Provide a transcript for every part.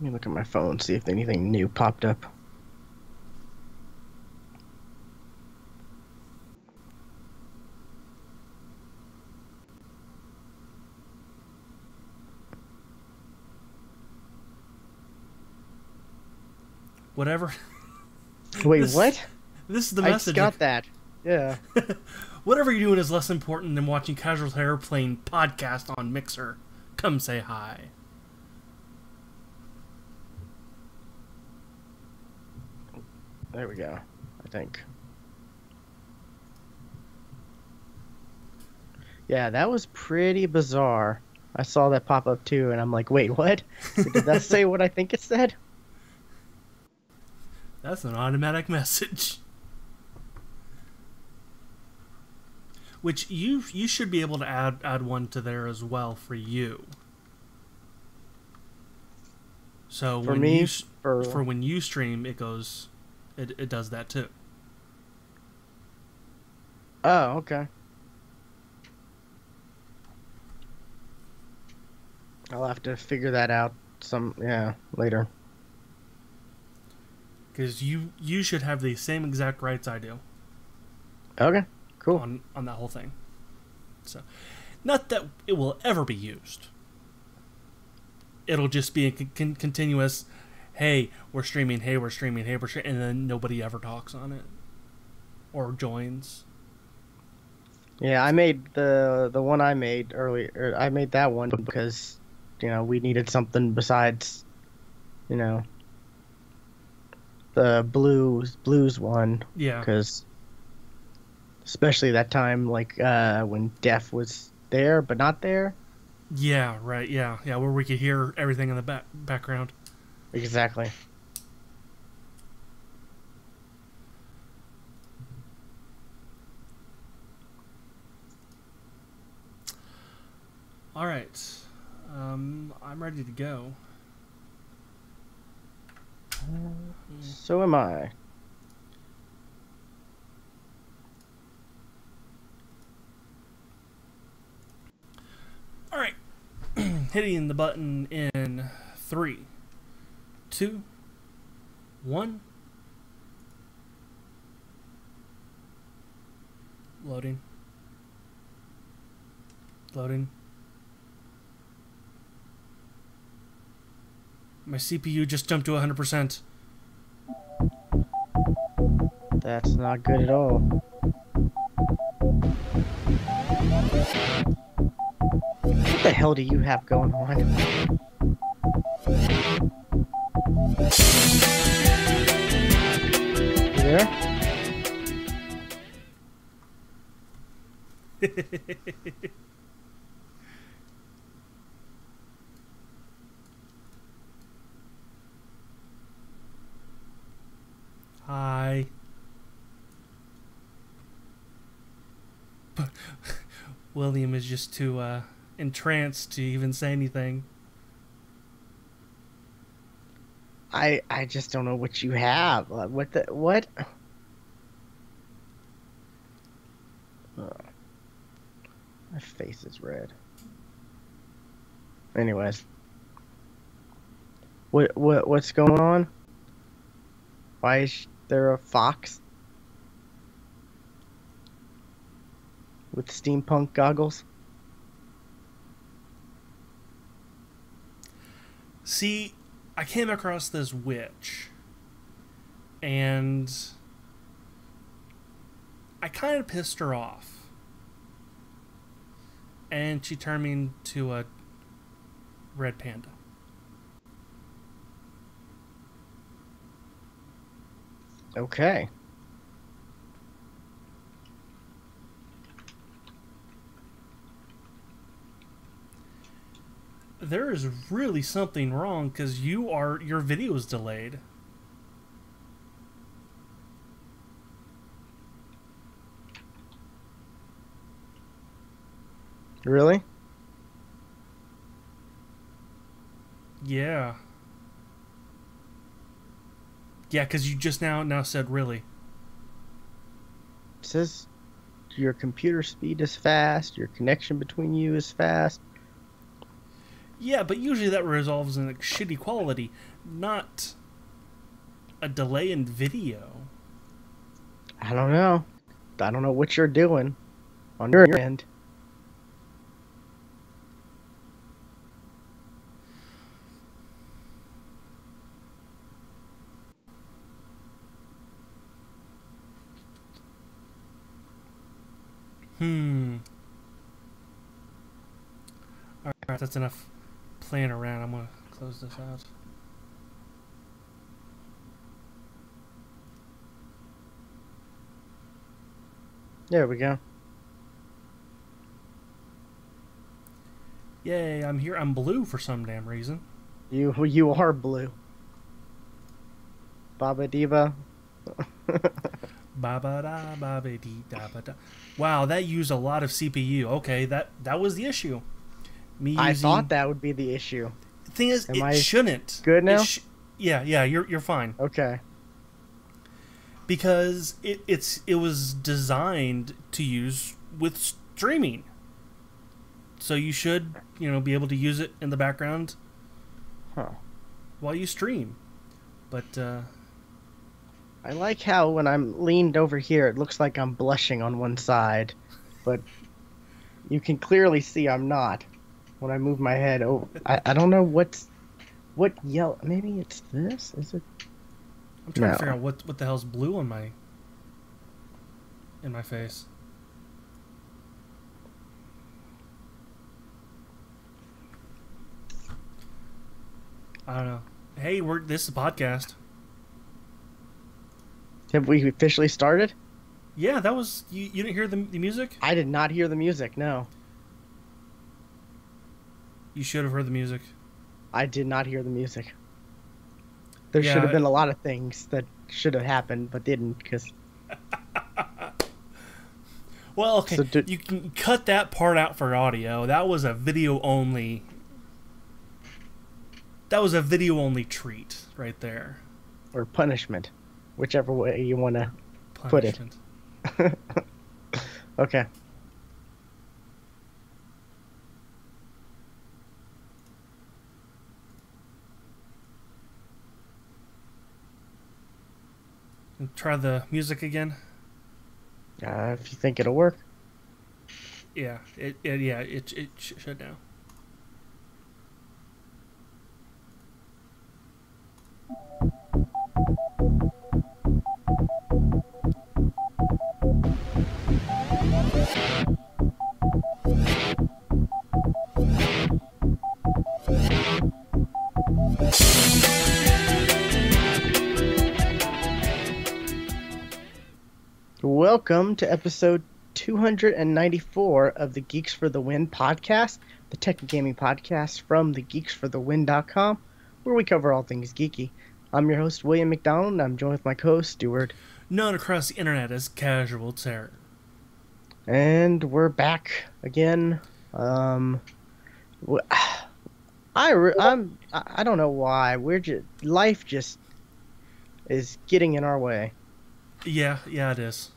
Let me look at my phone, see if anything new popped up. Whatever. Wait, what? This is the I message. just got that. Yeah. Whatever you're doing is less important than watching Casual Airplane podcast on Mixer. Come say hi. There we go, I think. Yeah, that was pretty bizarre. I saw that pop up too, and I'm like, wait, what? Did that say what I think it said? That's an automatic message. Which you should be able to add one to there as well for you. So For when me, you for when you stream, it does that too. Oh, okay. I'll have to figure that out later. Because you should have the same exact rights I do. Okay, cool. On that whole thing. So, not that it will ever be used. It'll just be a continuous, hey, we're streaming, hey, we're streaming, hey, we're streaming, and then nobody ever talks on it. Or joins. Yeah, I made the one I made earlier. I made that one because, we needed something besides, the blues one. Yeah. Because, especially that time, like when Def was there but not there. Yeah, right. Yeah, where we could hear everything in the background. Exactly. All right. I'm ready to go. So am I. All right. Hitting the button in 3, 2, 1. Loading. My CPU just jumped to 100%. That's not good at all. What the hell do you have going on? You there? Hi. But William is just too entranced to even say anything. I just don't know what you have. What? My face is red. Anyways. What's going on? Why is there a fox with steampunk goggles? See, I came across this witch, and I kind of pissed her off. And she turned me into a red panda. Okay. There is really something wrong because your video is delayed. Really? Yeah. Yeah, because you just now said really. It says your computer speed is fast, your connection between you is fast. Yeah, but usually that resolves in like shitty quality, not a delay in video. I don't know. I don't know what you're doing on your end. Alright, that's enough playing around. I'm gonna close this out. There we go. Yay, I'm here. I'm blue for some damn reason. You are blue. Baba Diva. Ba ba da ba ba dee da ba da. Wow, that used a lot of CPU. Okay, that was the issue. Me using... I thought that would be the issue. The thing is, Am it shouldn't. Good now? Yeah, you're fine. Okay. Because it was designed to use with streaming. So you should, be able to use it in the background while you stream. But I like how when I'm leaned over here, it looks like I'm blushing on one side, but you can clearly see I'm not when I move my head. Oh, I don't know what yellow. Maybe it's this. Is it? I'm trying to figure out what the hell's blue on in my face. I don't know. Hey, this is a podcast. Have we officially started? Yeah, that was... You didn't hear the music? I did not hear the music, no. You should have heard the music. I did not hear the music. There should have been a lot of things that should have happened, but didn't, because... Well, okay, so you can cut that part out for audio. That was a video-only... That was a video-only treat right there. Or punishment. Whichever way you want to put it. Okay. And try the music again. If you think it'll work. Yeah, it should now. Welcome to episode 294 of the Geeks for the Win podcast, the tech and gaming podcast from thegeeksforthewin.com, where we cover all things geeky. I'm your host, William McDonald, and I'm joined with my co-host, Stuart. Known across the internet as Casual Terror. And we're back again. I don't know why. Life just is getting in our way. Yeah, it is.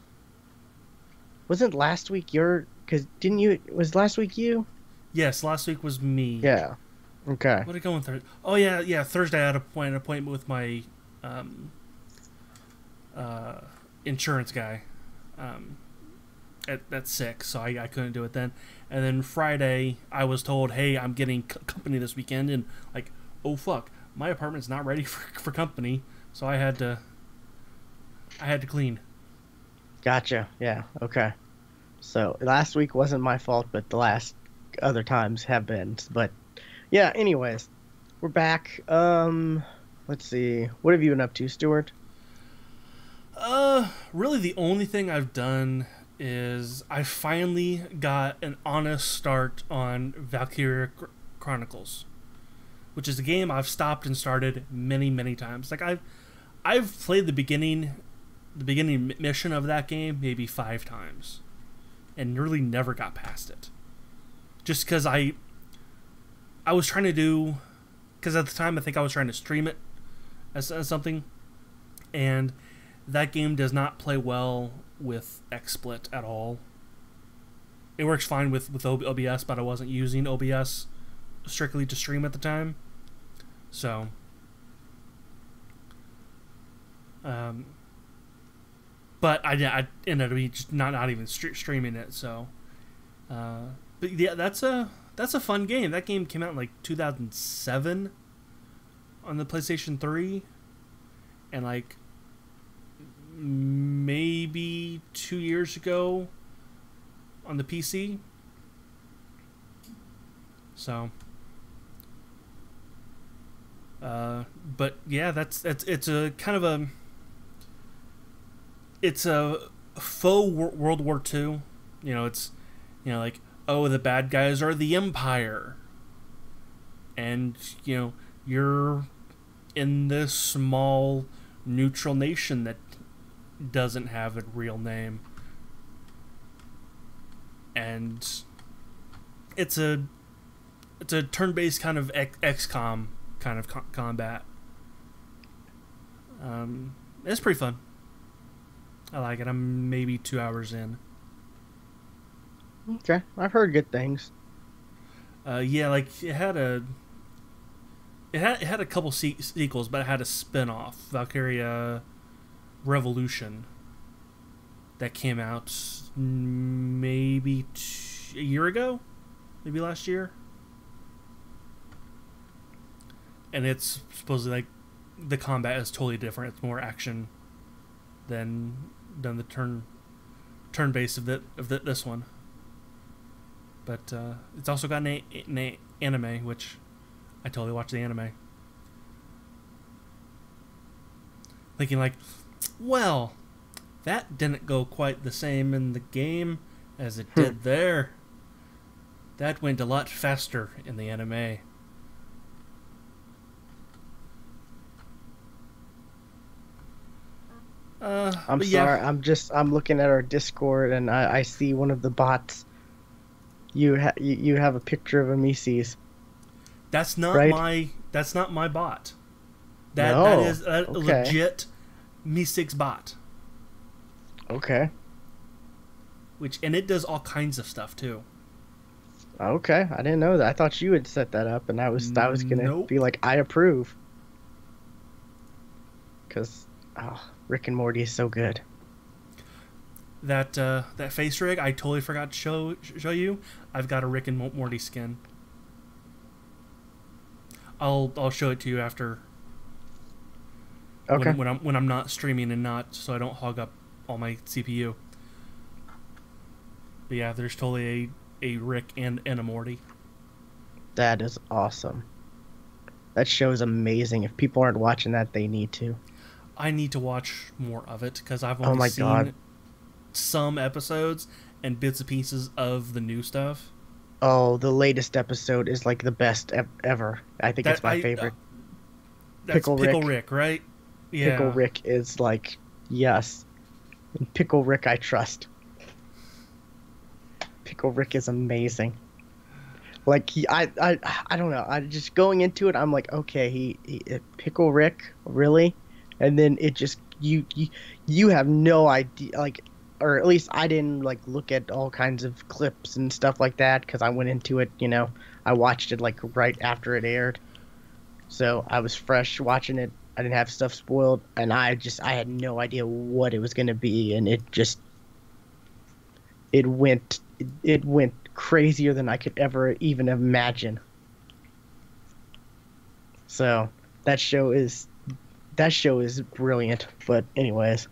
Wasn't last week was last week you? Yes, last week was me. Yeah. Okay. What did I go on Thursday? Oh, yeah, Thursday I had an appointment with my insurance guy at 6, so I couldn't do it then. And then Friday I was told, hey, I'm getting company this weekend, and like, oh fuck, my apartment's not ready for company, so I had to clean. Gotcha. Yeah. Okay. So last week wasn't my fault, but the last other times have been. But yeah. Anyways, we're back. Let's see. What have you been up to, Stuart? Really, the only thing I've done is I finally got an honest start on Valkyria Chronicles, which is a game I've stopped and started many, many times. Like I've played the beginning mission of that game maybe 5 times and really never got past it, just because I was trying to do, because at the time I think I was trying to stream it as something, and that game does not play well with XSplit at all. It works fine with OBS, but I wasn't using OBS strictly to stream at the time. So, but I ended up just not even streaming it. So, but yeah, that's a fun game. That game came out in like 2007 on the PlayStation 3, and like maybe 2 years ago on the PC. So, but yeah, it's a kind of it's a faux World War II. It's like, oh, the bad guys are the Empire, and you're in this small neutral nation that doesn't have a real name, and it's a turn-based kind of XCOM kind of combat. It's pretty fun. I like it. I'm maybe 2 hours in. Okay, I've heard good things. Yeah, like it had a couple sequels, but it had a spin-off, Valkyria Revolution, that came out maybe a year ago, maybe last year. And it's supposedly like the combat is totally different. It's more action than the turn based of this one. But it's also got an anime, which I totally watched the anime. Thinking like, well, that didn't go quite the same in the game as it did there. That went a lot faster in the anime. I'm sorry. Yeah. I'm looking at our Discord and I see one of the bots. You have a picture of a Mises. That's not right? That's not my bot. That is a legit Mi6 bot. Okay. And it does all kinds of stuff too. Okay, I didn't know that. I thought you had set that up, and I was gonna be like, I approve. Because Rick and Morty is so good. That face rig, I totally forgot to show you. I've got a Rick and Morty skin. I'll show it to you after. Okay. When I'm not streaming and not, so I don't hog up all my CPU. But yeah, there's totally a Rick and a Morty. That is awesome. That show is amazing. If people aren't watching that, they need to. I need to watch more of it because I've only seen some episodes and bits and pieces of the new stuff. Oh, the latest episode is like the best ever. I think it's my favorite. That's Pickle Rick, right? Yeah. Pickle Rick is like, yes. And Pickle Rick I trust. Pickle Rick is amazing. Like I don't know. I just going into it, I'm like, okay, he Pickle Rick, really? And then it just you have no idea, like, or at least I didn't like look at all kinds of clips and stuff like that because I went into it, I watched it like right after it aired, so I was fresh watching it. I didn't have stuff spoiled, and I had no idea what it was gonna be, and it went crazier than I could ever even imagine. So that show is brilliant. But anyways,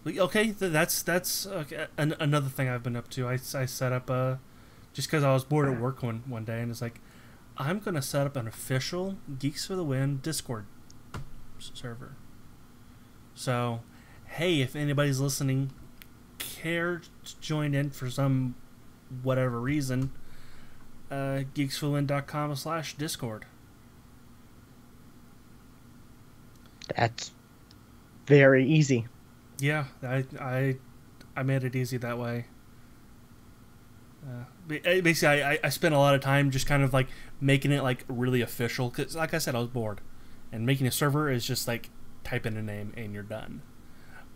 okay, that's okay. Another thing I've been up to. I set up just because I was bored at work one day, and it's like, I'm gonna set up an official Geeks for the Win Discord server. So, hey, if anybody's listening, care to join in for some whatever reason, geeksforthewin.com/discord. That's very easy. Yeah, I made it easy that way. Basically, I spent a lot of time just kind of like making it like really official because, like I said, I was bored, and making a server is just like type in a name and you're done.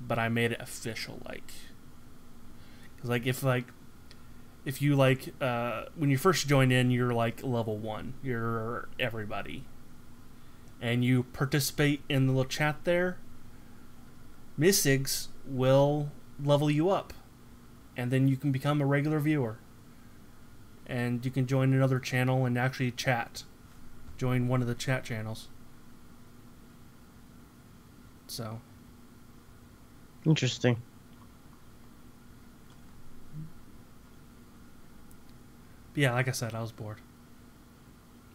But I made it official, like, because like If you like, when you first join in, you're like level 1. You're everybody. And you participate in the little chat there, Missigs will level you up. And then you can become a regular viewer. And you can join another channel and actually chat. Join one of the chat channels. So. Interesting. But yeah, like I said, I was bored.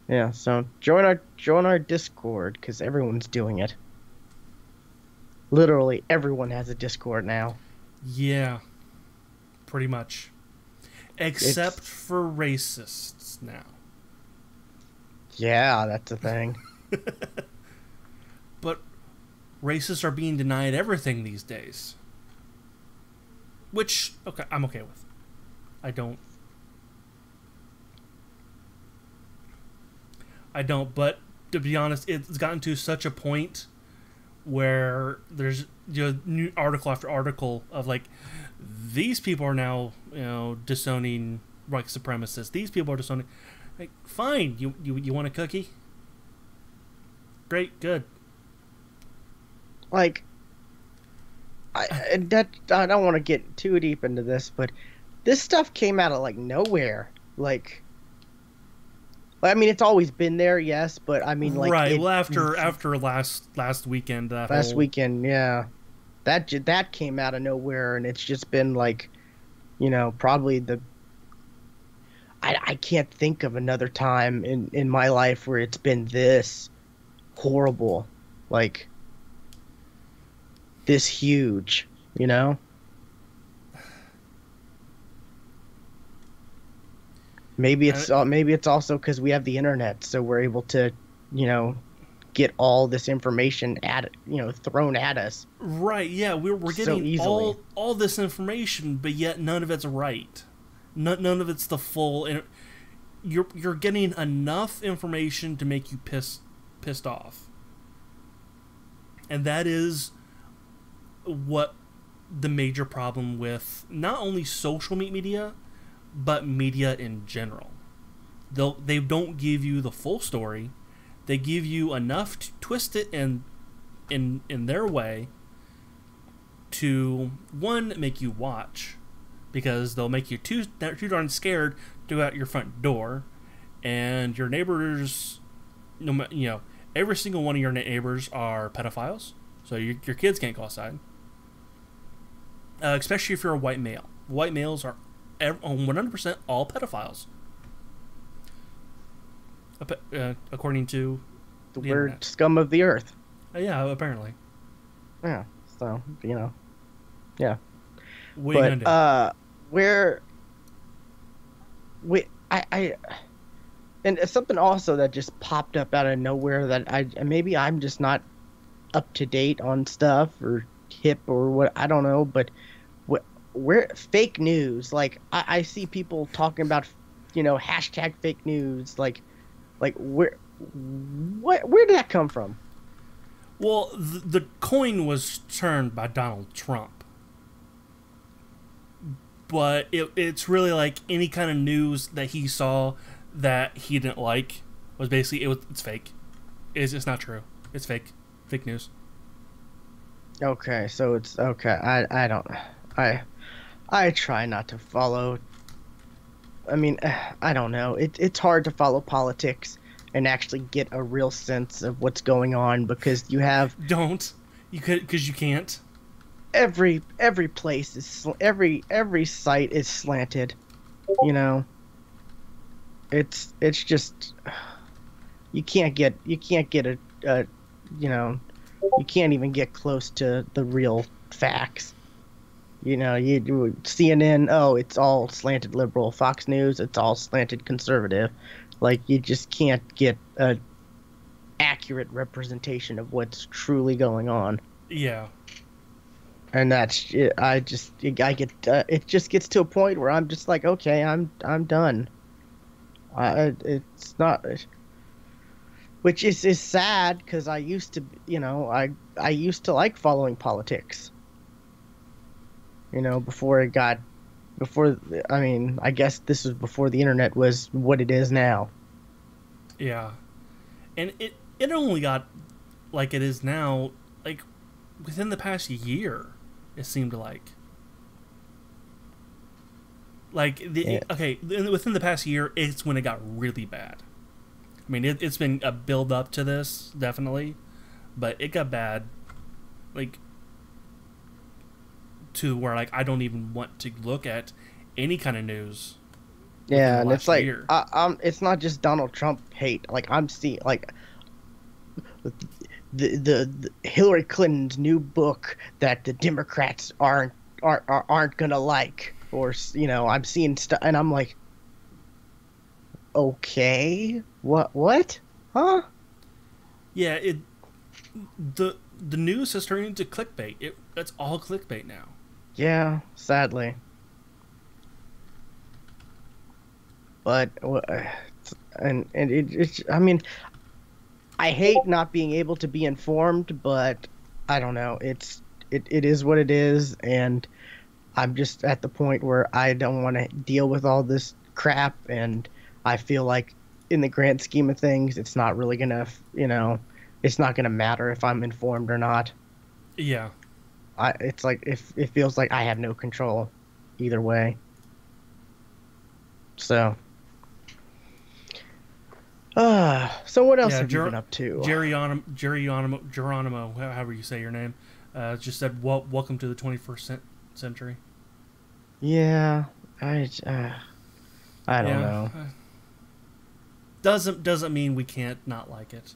Yeah, so join our Discord because everyone's doing it. Literally everyone has a Discord now. Yeah, pretty much. Except for racists now. Yeah, that's a thing. But racists are being denied everything these days. Which, okay, I'm okay with. I don't, but to be honest, it's gotten to such a point where there's new article after article of like, these people are now disowning white supremacists. These people are disowning. Like, fine, you want a cookie? Great, good. Like, I don't want to get too deep into this, but this stuff came out of like nowhere. Like, I mean, it's always been there, yes, but I mean, like, right. Well, after last weekend, weekend, yeah, that came out of nowhere, and it's just been like, probably I can't think of another time in my life where it's been this horrible, like this huge, Maybe it's also because we have the internet, so we're able to, get all this information thrown at us. Right? Yeah, we're getting so all this information, but yet none of it's right. None of it's the full. And you're getting enough information to make you pissed off, and that is what the major problem with not only social media, but media in general. They don't give you the full story. They give you enough to twist it in their way to, one, make you watch, because they'll make you too darn scared to go out your front door, and your neighbors, every single one of your neighbors are pedophiles, so your kids can't go outside. Especially if you're a white male. White males are 100% all pedophiles, according to the weird internet. Scum of the earth. Yeah, apparently. Yeah, so yeah. But and it's something also that just popped up out of nowhere that maybe I'm just not up to date on stuff or hip or what, I don't know, but where fake news, like I see people talking about hashtag fake news, like where did that come from? Well, the coin was turned by Donald Trump, but it's really like any kind of news that he saw that he didn't like was basically it's fake. It's not true. It's fake news. Okay, so it's okay. I try not to follow. I mean, I don't know. It's hard to follow politics and actually get a real sense of what's going on because you have because you can't. Every place is every site is slanted. It's just you can't get a you can't even get close to the real facts. CNN, it's all slanted liberal. Fox News, it's all slanted conservative. Like, you just can't get a accurate representation of what's truly going on. Yeah. And that's it. It just gets to a point where I'm just like, okay, I'm done. It's not, which is sad because I used to, I used to like following politics. Before it got, before. I mean, I guess this was before the internet was what it is now. Yeah, and it only got like it is now, like within the past year. It seemed like Yeah, within the past year, it's when it got really bad. I mean, it's been a build up to this definitely, but it got bad, like to where like I don't even want to look at any kind of news within yeah, the and it's last like, year. it's not just Donald Trump hate. Like I'm seeing, like the Hillary Clinton's new book that the Democrats aren't gonna like, or I'm seeing stuff, and I'm like, okay, what, huh? Yeah, the news has turned into clickbait. That's all clickbait now. Yeah, sadly, but it's, I mean, I hate not being able to be informed, but I don't know. It is what it is, and I'm just at the point where I don't want to deal with all this crap, and I feel like in the grand scheme of things, it's not really gonna, it's not gonna matter if I'm informed or not. Yeah, It's like if it feels like I have no control either way. So, so what else yeah. have you been up to? Geronimo, however you say your name, just said, "Welcome to the 21st century." Yeah, I don't Yeah, know. doesn't mean we can't not like it.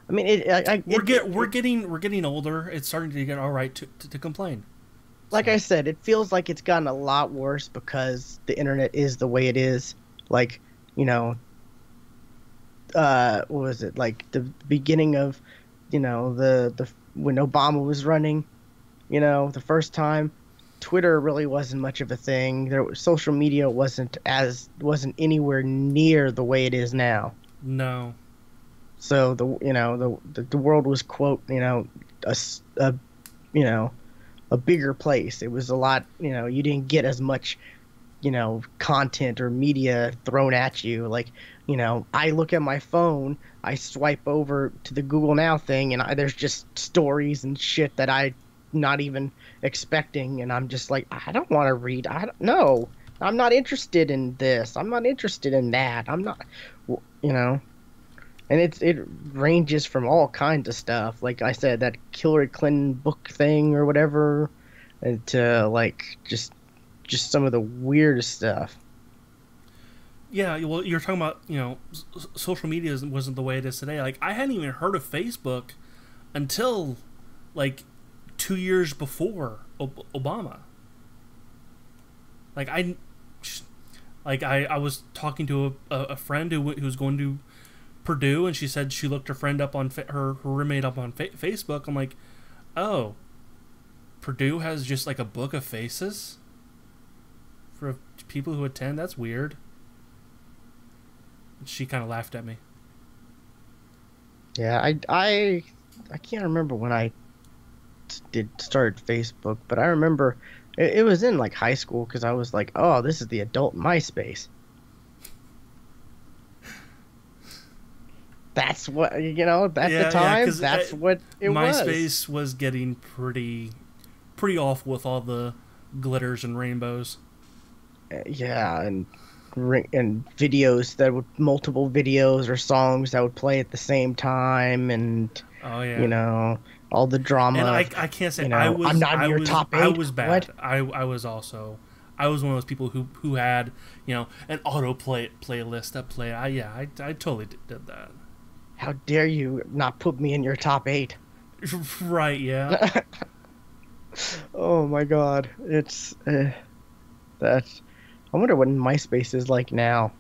I mean, We're getting older. It's starting to get all right to complain. like So I said, it feels like it's gotten a lot worse because the internet is the way it is. Like, you know, what was it? Like the beginning of, the when Obama was running, the first time, Twitter really wasn't much of a thing. Social media wasn't anywhere near the way it is now. no, So the world was, quote, a you know a bigger place. It was a lot, you didn't get as much, content or media thrown at you. Like, I look at my phone, I swipe over to the Google Now thing, and there's just stories and shit that I not even expecting, and I'm just like, I don't want to read. I don't know. I'm not interested in this. I'm not interested in that. I'm not, you know. And it ranges from all kinds of stuff. Like I said, that Hillary Clinton book thing or whatever, to like just some of the weirdest stuff. yeah. Well, you're talking about social media wasn't the way it is today. Like I hadn't even heard of Facebook until like 2 years before Obama. Like I was talking to a friend who was going to Purdue, and she said she looked her friend up on her roommate up on Facebook. I'm like, oh, Purdue has just like a book of faces for people who attend. That's weird. She kind of laughed at me. Yeah, I can't remember when I did start Facebook, but I remember it was in like high school because I was like, oh, this is the adult MySpace. That's what, at the time, because that's what it MySpace was getting pretty awful with all the glitters and rainbows. Yeah, and videos that would multiple videos or songs that would play at the same time, and Oh you yeah. know all the And drama. I can't say I'm not in your top I eight. was bad. What? I was also I was one of those people who had an playlist that played. I totally did that. How dare you not put me in your top eight? Right? Yeah. Oh my God, it's that's. I wonder what MySpace is like now.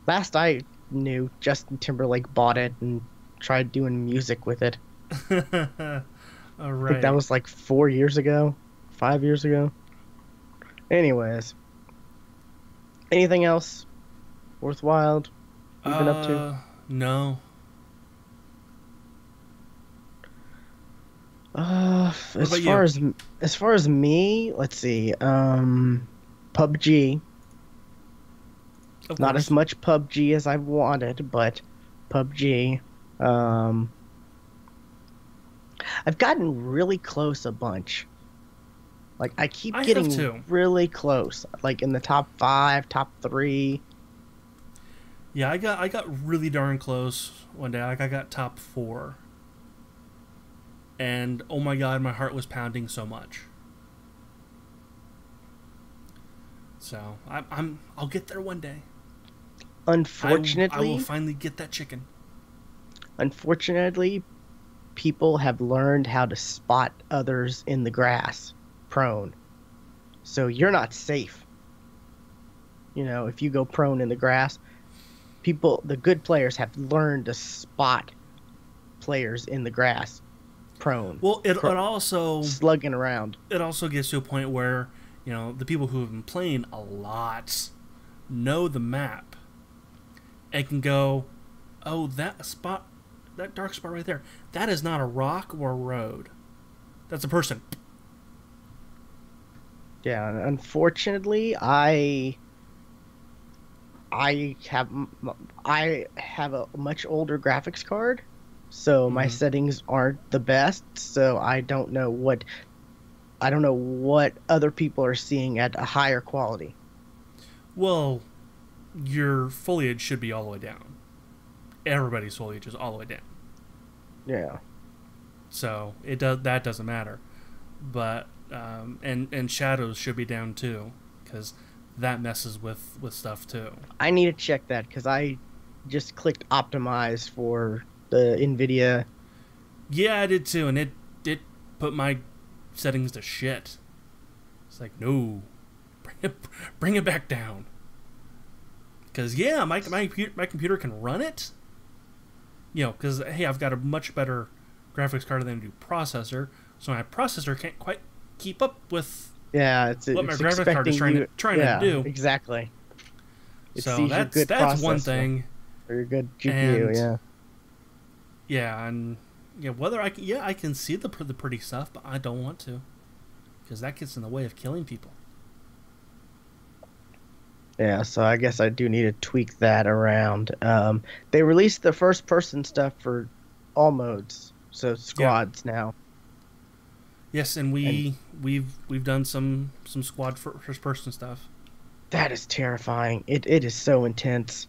Last I knew, Justin Timberlake bought it and tried doing music with it. All I think that right. was like 4 years ago, 5 years ago. Anyways, anything else worthwhile you've been up to? No. What about you? As far as me, let's see. PUBG. Of Not as course. much PUBG as I wanted, but PUBG. Um, I've gotten really close a bunch. Like I keep I have getting too. really close, like in the top five, top three. Yeah, I got really darn close one day. Like I got top 4, and oh my god, my heart was pounding so much. So I'll get there one day. I will Unfortunately, finally get that chicken. unfortunately, people have learned how to spot others in the grass, prone. So you're not safe. You know, if you go prone in the grass, the good players have learned to spot players in the grass, prone, Well, slugging around. it also gets to a point where the people who have been playing a lot know the map and can go, oh, that dark spot right there, that is not a rock or a road. That's a person. Yeah, and unfortunately, I have I have a much older graphics card, so my Mm-hmm. settings aren't the best. So I don't know what other people are seeing at a higher quality. Well, your foliage should be all the way down. Everybody's foliage is all the way down, Yeah, so that doesn't matter. But and shadows should be down too, because that messes with stuff too. I need to check that because I just clicked optimize for the NVIDIA. Yeah, I did too, and it put my settings to shit. It's like, no, bring it back down. Because yeah, my computer can run it. Because hey, I've got a much better graphics card than I do processor, so my processor can't quite keep up with Yeah, what my it's graphics card is expecting you. trying to Yeah, do. exactly. It So sees your good that's one processor thing, or your good GPU. and Yeah. yeah, and whether I can see the pretty stuff, but I don't want to, because that gets in the way of killing people. Yeah, so I guess I do need to tweak that around. They released the first person stuff for all modes, so Yeah. squads now. Yes, and And we've done some squad first person stuff. that is terrifying. It is so intense.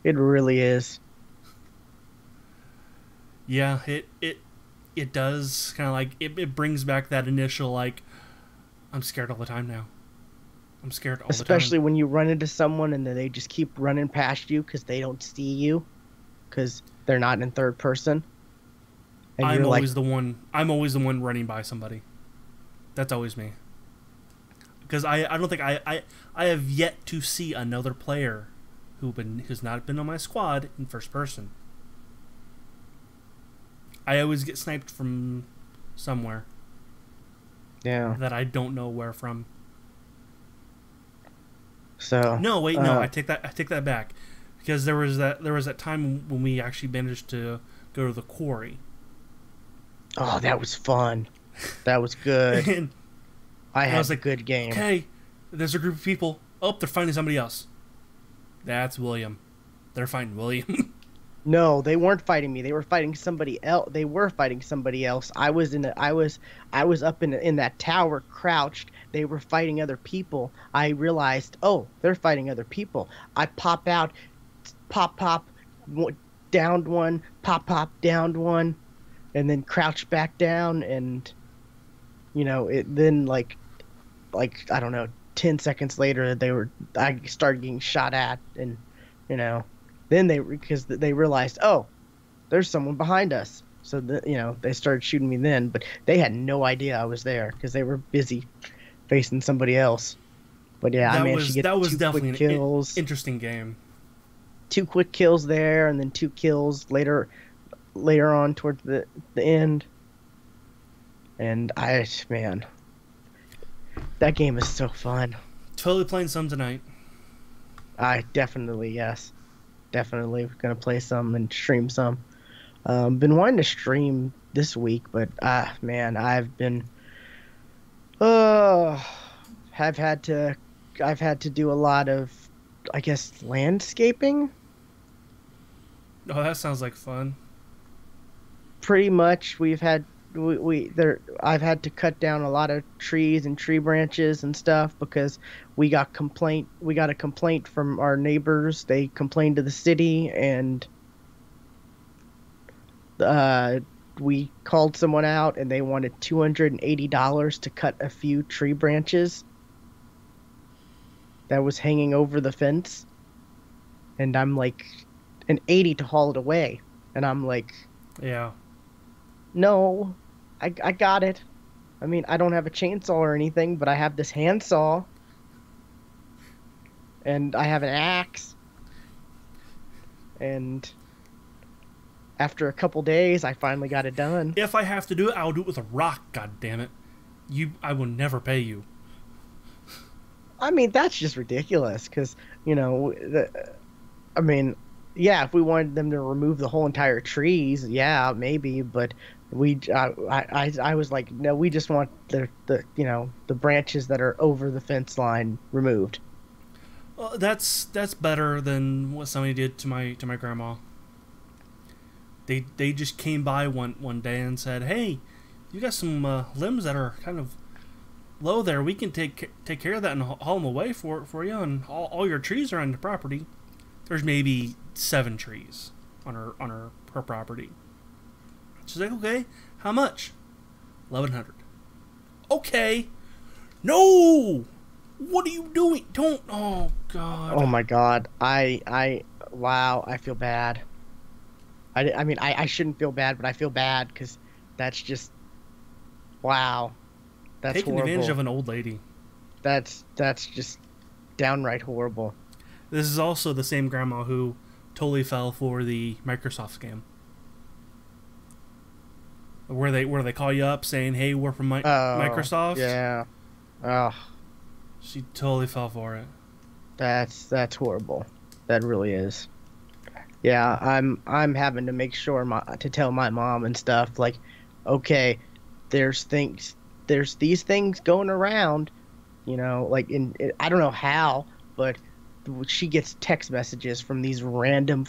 It really is. Yeah, it does kind of like it brings back that initial like, I'm scared all the time now. I'm scared all the time. Especially when you run into someone and then they just keep running past you because they don't see you because they're not in third person. And I'm you're like, always the one. I'm always the one running by somebody. That's always me. Because I don't think I have yet to see another player who's not been on my squad in first person. I always get sniped from somewhere yeah. that I don't know where from. So, No, wait, no, I take that back, because there was that time when we actually managed to go to the quarry. oh, that was fun. That was good. And I I had was a like, good game. okay, there's a group of people. Oh, they're finding somebody else. That's William. They're fighting William. No, they weren't fighting me. They were fighting somebody else. They were fighting somebody else. I was up in that tower crouched. They were fighting other people. I realized, oh, they're fighting other people. I pop out, pop, downed one, pop, downed one, and then crouch back down and it then I don't know, 10 seconds later I started getting shot at and you know then because they realized, oh, there's someone behind us, so they started shooting me then, but they had no idea I was there because they were busy facing somebody else. But yeah, I managed to get that was two definitely quick kills, interesting game. there and then two kills later on towards the end. And man, that game is so fun. Totally playing some tonight. I definitely, yes. Definitely gonna play some and stream some. Been wanting to stream this week, but man, uh, have had to, I've had to do a lot of, I guess, landscaping. Oh, that sounds like fun. Pretty much, we there. I've had to cut down a lot of trees and tree branches and stuff because we got a complaint from our neighbors. They complained to the city, and uh, we called someone out, and they wanted $280 to cut a few tree branches that was hanging over the fence. And I'm like, an 80 to haul it away. And I'm like, Yeah. no, I got it. I mean, I don't have a chainsaw or anything, but I have this handsaw and I have an axe. And after a couple days, I finally got it done. If I have to do it, I'll do it with a rock. God damn it! I will never pay you. I mean, that's just ridiculous because, I mean, yeah, if we wanted them to remove the whole entire trees, yeah, maybe, but I was like, no, we just want the branches that are over the fence line removed. Well, that's better than what somebody did to my grandma. They just came by one day and said, "Hey, you got some limbs that are kind of low there. We can take care of that and haul them away for you. And all your trees are on the property. There's maybe 7 trees on her property." She's like, "Okay, how much?" 1,100. Okay. No. What are you doing? Don't. Oh God. Oh my God. Wow, I feel bad. I mean, I shouldn't feel bad, but I feel bad because that's just, wow. That's Taking horrible. advantage of an old lady. That's just downright horrible. This is also the same grandma who totally fell for the Microsoft scam. Where they call you up saying, "Hey, we're from Microsoft." Yeah. Oh, She totally fell for it. that's horrible. That really is. Yeah, I'm having to make sure to tell my mom and stuff like, okay, there's these things going around, like I don't know how, but she gets text messages from these random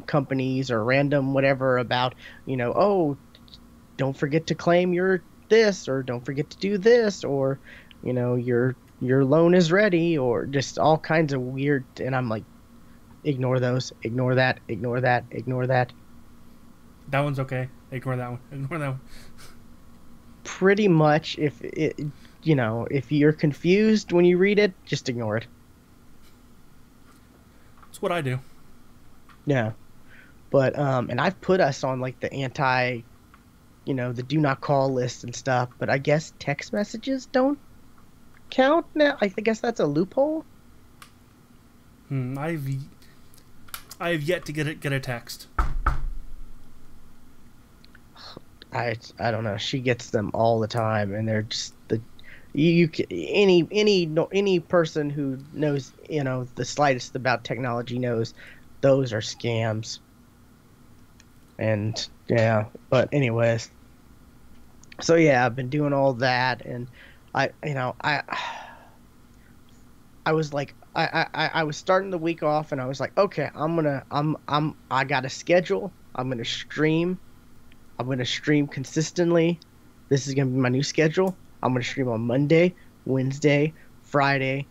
companies or random whatever about, oh, don't forget to claim your this, or don't forget to do this, or your loan is ready, or just all kinds of weird. And I'm like, ignore those, ignore that, ignore that, ignore that. That one's okay. Ignore that one. Ignore that one. Pretty much, if you're confused when you read it, just ignore it. That's what I do. Yeah. But and I've put us on like the the do not call list and stuff, but I guess text messages don't count now. I guess that's a loophole. I've yet to get a text. I don't know. She gets them all the time, and they're just any person who knows the slightest about technology knows those are scams. And yeah, but anyways, so yeah, I've been doing all that, and I was like, I was starting the week off, and I was like, okay, I got a schedule. I'm gonna stream consistently. This is gonna be my new schedule. I'm gonna stream on Monday, Wednesday, Friday,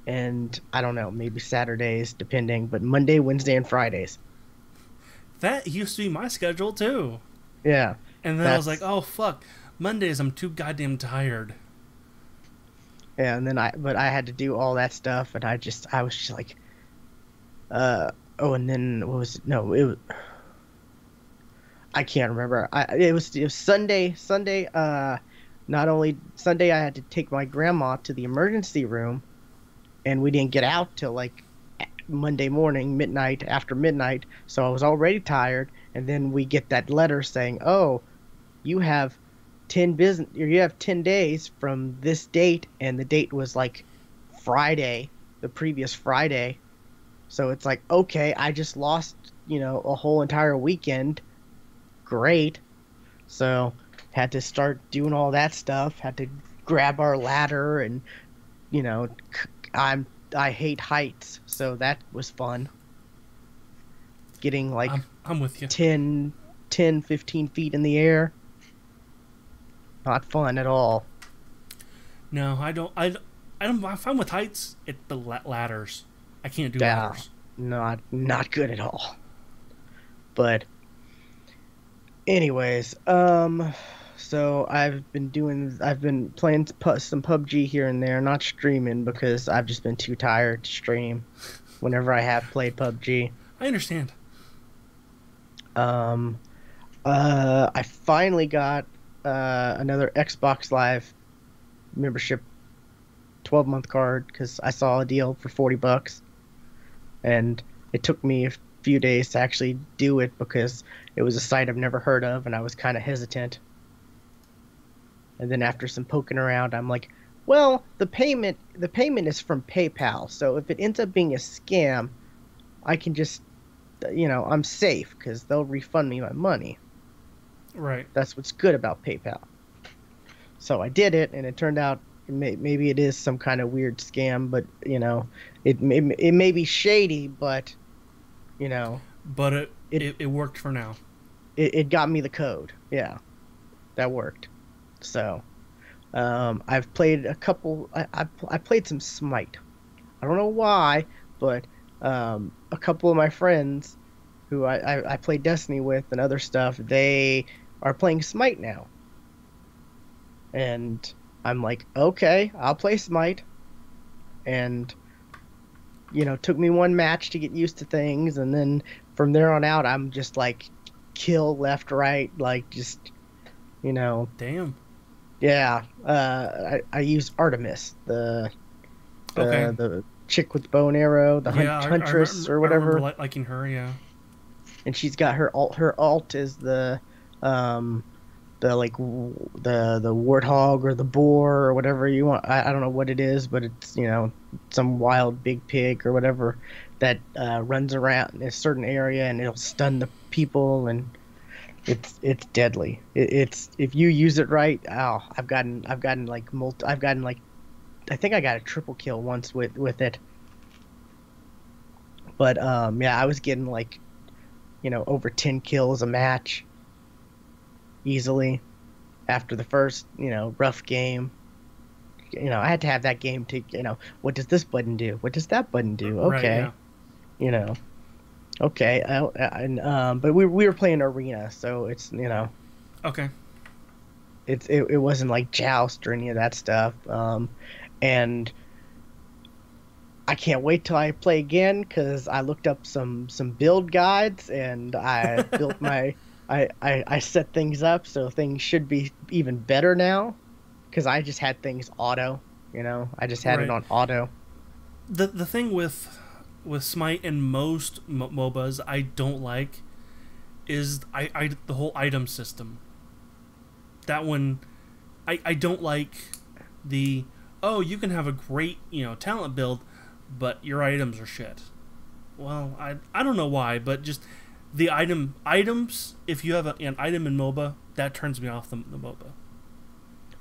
and I don't know, maybe Saturdays, depending, but Monday, Wednesday, and Fridays. That used to be my schedule too. Yeah. And then I was like, oh fuck, Mondays I'm too goddamn tired. Yeah, and then I had to do all that stuff, and I was just like, oh, and then what was it? No, it was, I can't remember. It was Sunday. Not only Sunday, I had to take my grandma to the emergency room, and we didn't get out till like Monday morning, after midnight. So I was already tired, and then we get that letter saying, "Oh, you have 10 days from this date," and the date was like Friday, the previous Friday. So it's like, okay, I just lost a whole entire weekend. Great. So had to start doing all that stuff. Had to grab our ladder and you know, I hate heights, so that was fun. Getting like I'm with you. 15 feet in the air. Not fun at all. No, I don't. I don't. I'm fine with heights. But ladders. I can't do Yeah, ladders. not good at all. But anyways, so I've been playing some PUBG here and there, not streaming because I've just been too tired to stream whenever I have played PUBG. I understand. Um, I finally got another Xbox Live membership 12-month card because I saw a deal for $40, and it took me a few days to actually do it because it was a site I've never heard of, and I was kind of hesitant. And then after some poking around, I'm like, well, the payment is from PayPal, so if it ends up being a scam, I can just, I'm safe because they'll refund me my money. Right. That's what's good about PayPal. So I did it, and it turned out maybe it is some kind of weird scam, but it may be shady, but you know, But it it worked for now. it got me the code. Yeah, that worked. So I've played a couple. I played some Smite. I don't know why, but a couple of my friends who I play Destiny with and other stuff, they are playing Smite now. And I'm like, okay, I'll play Smite. And, took me one match to get used to things. And then from there on out, I'm just like kill left, right, like just, you know, Damn. yeah. I use Artemis, the Okay. the chick with the bow and arrow, the Yeah, huntress or I remember whatever. liking her. Yeah. And she's got her alt. Her alt is um the warthog or the boar or whatever you want. I don't know what it is, but it's some wild big pig or whatever that runs around in a certain area and it'll stun the people, and it's deadly. It's if you use it right. Oh, I've gotten like I think I got a triple kill once with it. But yeah, I was getting like over 10 kills a match easily after the first, rough game. I had to have that game to, what does this button do? What does that button do? Right. Okay. Yeah. You know, okay. And but we were playing arena, so it's, Okay. it wasn't like joust or any of that stuff. And I can't wait till I play again because I looked up some build guides and I built my I set things up so things should be even better now because I just had things auto, I just had it Right. on auto. The thing with Smite and most MOBAs I don't like is I the whole item system. That one I don't like the you can have a great talent build, but your items are shit. Well, I don't know why, but just the items. If you have an item in MOBA, that turns me off the MOBA.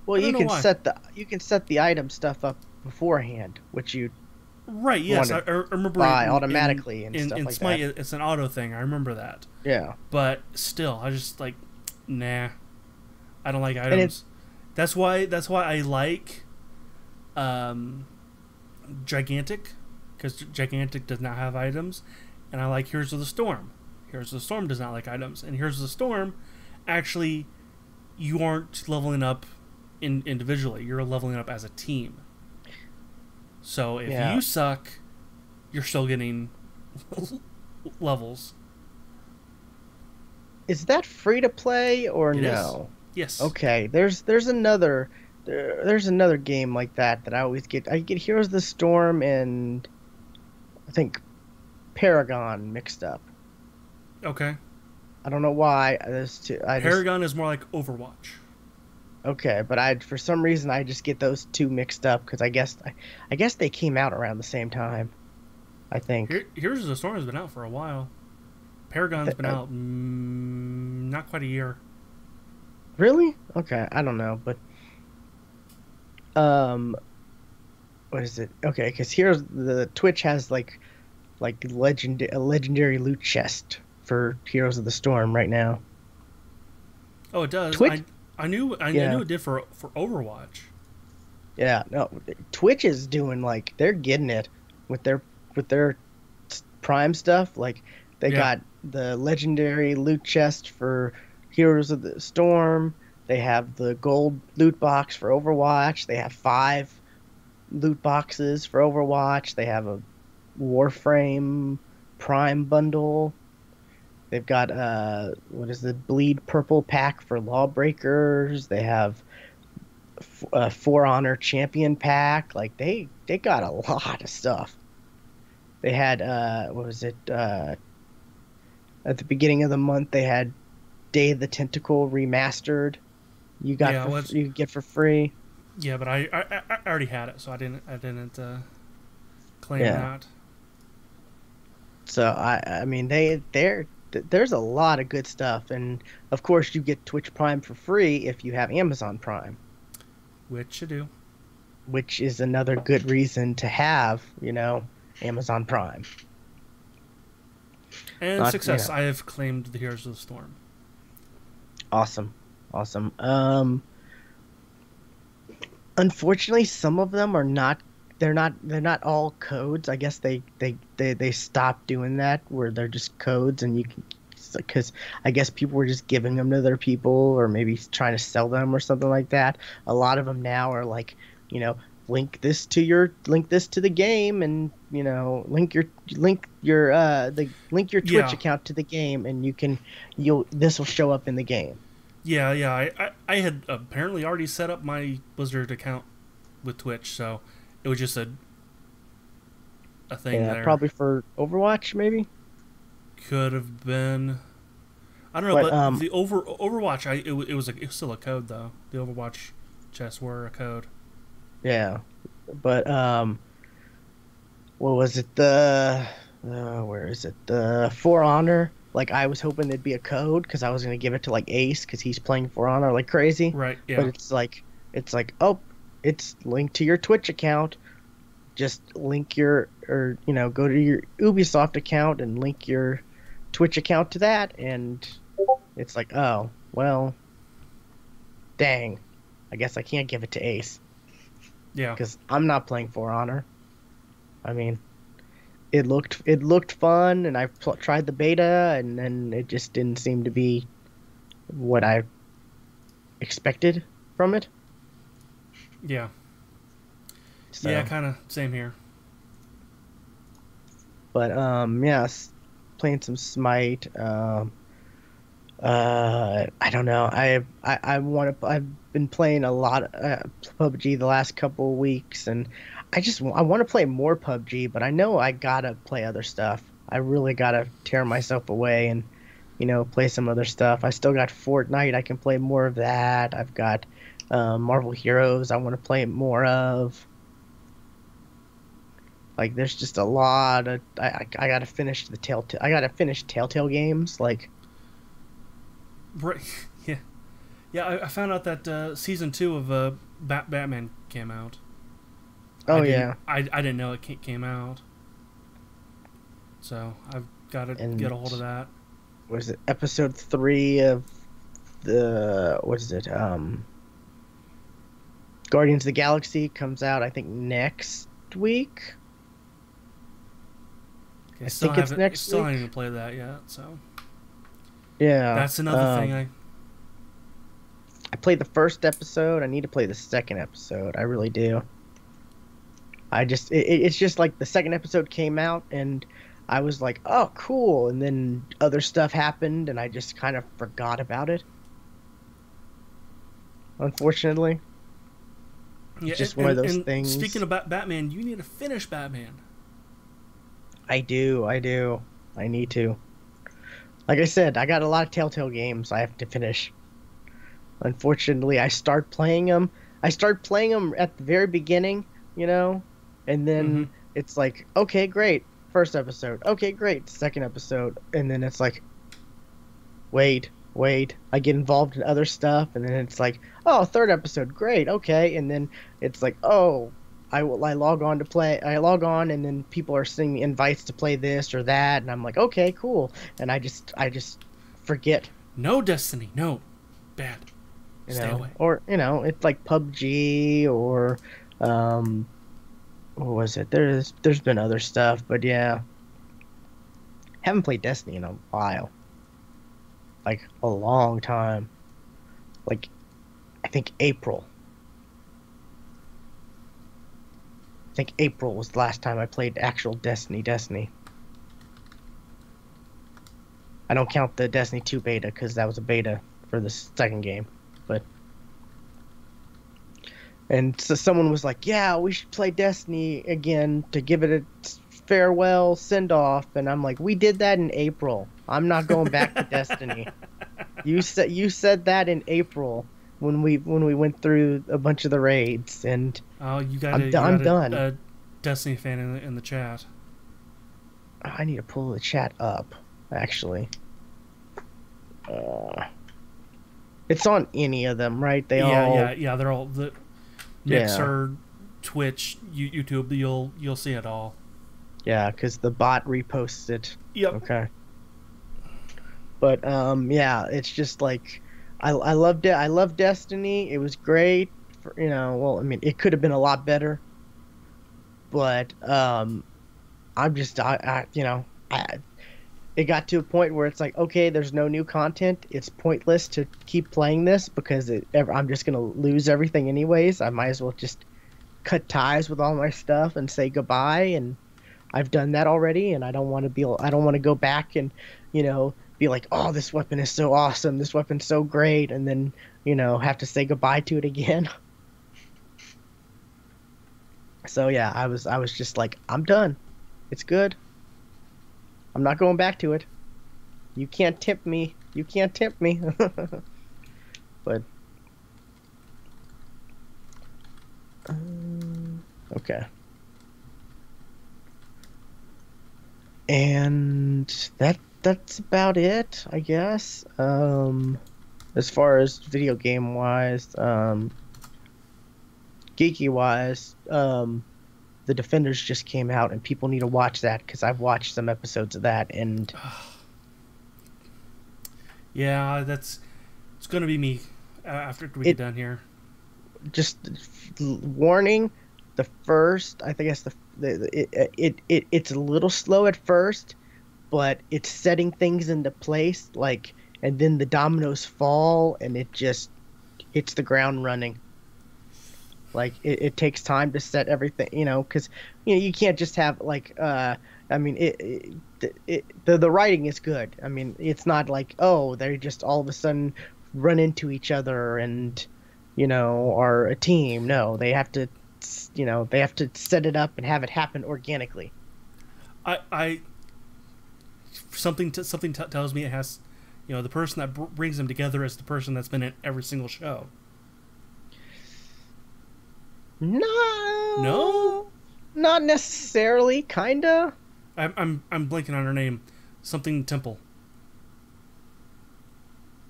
Well, I don't know why. you can set the item stuff up beforehand, which you Right? Yes, want I to remember buy automatically and stuff in like Smite. that. It's an auto thing. I remember that, Yeah, but still, I just like nah. I don't like and items. That's why I like Gigantic, because Gigantic does not have items, and I like Heroes of the Storm. Heroes of the Storm does not like items, and Heroes of the Storm, actually, you aren't leveling up individually. You're leveling up as a team. So if yeah. you suck, you're still getting levels. Is that free to play or It is. no? Yes. Okay, there's another game like that I always get. I get Heroes of the Storm and I think Paragon mixed up. Okay. I don't know why. Those two. Paragon is more like Overwatch. Okay, but for some reason I just get those two mixed up because I guess they came out around the same time. I think. Heroes of the Storm has been out for a while. Paragon's been out not quite a year. Really? Okay, I don't know, but um, what is it? Okay, because here's the Twitch has a legendary loot chest for Heroes of the Storm right now. Oh, it does. Twitch, I yeah, knew it did for Overwatch. yeah, no, Twitch is doing like they're getting it with their Prime stuff. Like they Yeah. got the legendary loot chest for Heroes of the Storm. They have the gold loot box for Overwatch. They have 5 loot boxes for Overwatch. They have a Warframe Prime bundle. They've got what is the Bleed Purple pack for Lawbreakers. They have a For Honor Champion pack. Like they got a lot of stuff. They had what was it at the beginning of the month they had Day of the Tentacle remastered. Yeah, well, You get for free. yeah, but I already had it, so I didn't claim Yeah. that. So I mean there's a lot of good stuff, and of course you get Twitch Prime for free if you have Amazon Prime, Which you do. which is another good reason to have, Amazon Prime. And Not, success. I have claimed the Heroes of the Storm. awesome. Awesome. Unfortunately some of them are not they're not all codes. I guess they stopped doing that where they're just codes and you can because I guess people were just giving them to other people or maybe trying to sell them or something like that. A lot of them now are like, link this to the game and link your Twitch Yeah, account to the game and you'll this will show up in the game. yeah. I had apparently already set up my Blizzard account with Twitch, so it was just a thing Yeah, there. probably for Overwatch maybe. Could have been. I don't know, But but the Overwatch, it was still a code though. The Overwatch chests were a code. yeah. But what was it? The where is it? The For Honor. Like I was hoping there'd be a code because I was gonna give it to like Ace because he's playing For Honor like crazy. Right. But Yeah. it's like oh, it's linked to your Twitch account. Just link go to your Ubisoft account and link your Twitch account to that, and it's like oh well, dang, I guess I can't give it to Ace Yeah. because I'm not playing For Honor. I mean, it looked fun, and I tried the beta, and then it just didn't seem to be what I expected from it. Yeah. So, Yeah. Kind of same here. but yeah, playing some Smite. I don't know. I want to. I've been playing a lot of PUBG the last couple of weeks, and I want to play more PUBG, but I know I gotta play other stuff. I really gotta tear myself away and play some other stuff. I still got Fortnite. I can play more of that. I've got Marvel Heroes. I want to play more of. Like, there's just a lot of. I gotta finish the Telltale. I gotta finish Telltale games. Like, Right. Yeah. Yeah. I found out that season 2 of Batman came out. oh yeah, I didn't know it came out. So I've got to get and a hold of that. what is it? Episode 3 of the what is it? Guardians of the Galaxy comes out. I think next week. Okay, I think it's next still week. haven't even played that yet. So Yeah, that's another thing. I played the first episode. I need to play the second episode. I really do. It's just like the second episode came out and I was like, oh, cool. And then other stuff happened and I just kind of forgot about it. Unfortunately. Yeah, It's just one of those things. Speaking about Batman, you need to finish Batman. I do. I need to. Like I said, I got a lot of Telltale games I have to finish. Unfortunately, I start playing them. I start playing them at the very beginning, and Mm-hmm. then it's like, okay, great. first episode. Okay, great. Second episode, and then it's like, wait. I get involved in other stuff, and then it's like, oh, third episode, great, okay, and then it's like, oh, I log on to play. I log on, and then people are sending me invites to play this or that, and I'm like, okay, cool, and I just forget, No Destiny. No. Bad. Stay away. or it's like PUBG or what was it? There's been other stuff, but yeah, haven't played Destiny in a while, like a long time, like I think April. I think April was the last time I played actual Destiny. I don't count the Destiny 2 beta because that was a beta for the second game. But and so someone was like, "Yeah, we should play Destiny again to give it a farewell send off." And I'm like, "We did that in April. I'm not going back to Destiny." You said that in April when we went through a bunch of the raids, and Oh, I'm done. A Destiny fan in the chat. I need to pull the chat up, actually. It's on any of them, right? Yeah. They're all the Mixer, Twitch, YouTube. You'll see it all. Yeah, because the bot reposts it. Yep. Okay. But yeah, it's just like I loved it. I love Destiny. It was great. Well, I mean, it could have been a lot better. But I'm just it got to a point where it's like, okay, there's no new content. It's pointless to keep playing this because I'm just gonna lose everything anyways. I might as well just cut ties with all my stuff and say goodbye. And I've done that already, and I don't want to go back and be like, oh, this weapon is so awesome, this weapon's so great, and then have to say goodbye to it again. So yeah, I was just like, I'm done. It's good. I'm not going back to it. You can't tempt me. But okay. And that's about it, I guess. As far as video game wise, geeky wise, The Defenders just came out, and people need to watch that because I've watched some episodes of that, and yeah, it's going to be me after we get done here. Just warning, the first, I think it's a little slow at first, but it's setting things into place, like, and then the dominoes fall, and it just hits the ground running. Like it takes time to set everything, because you can't just have like I mean the writing is good. I mean, it's not like, oh, they just all of a sudden run into each other and are a team. No, they have to set it up and have it happen organically. I something tells me it has, the person that brings them together is the person that's been in every single show. No, not necessarily. Kinda. I'm blanking on her name. Something Temple.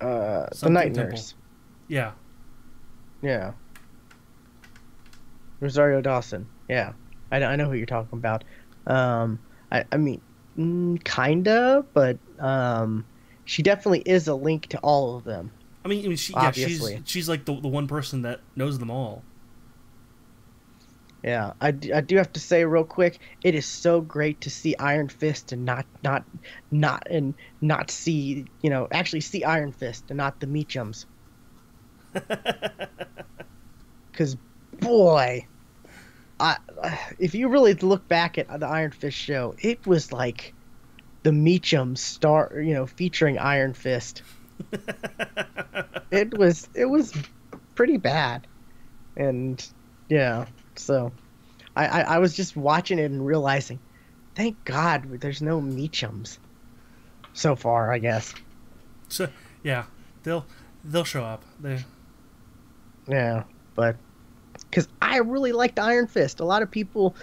The Night Temple. Nurse. Yeah. Rosario Dawson. Yeah, I know who you're talking about. I mean, kinda, but she definitely is a link to all of them. I mean, she's like the one person that knows them all. Yeah, I do have to say real quick, it is so great to see Iron Fist and not see, actually see Iron Fist and not the Meachums. Because boy, if you really look back at the Iron Fist show, it was like the Meachums featuring Iron Fist. It was pretty bad, and yeah. So, I was just watching it and realizing, thank God there's no Meachums so far, I guess. So yeah, they'll show up. Yeah, but because I really liked Iron Fist. A lot of people,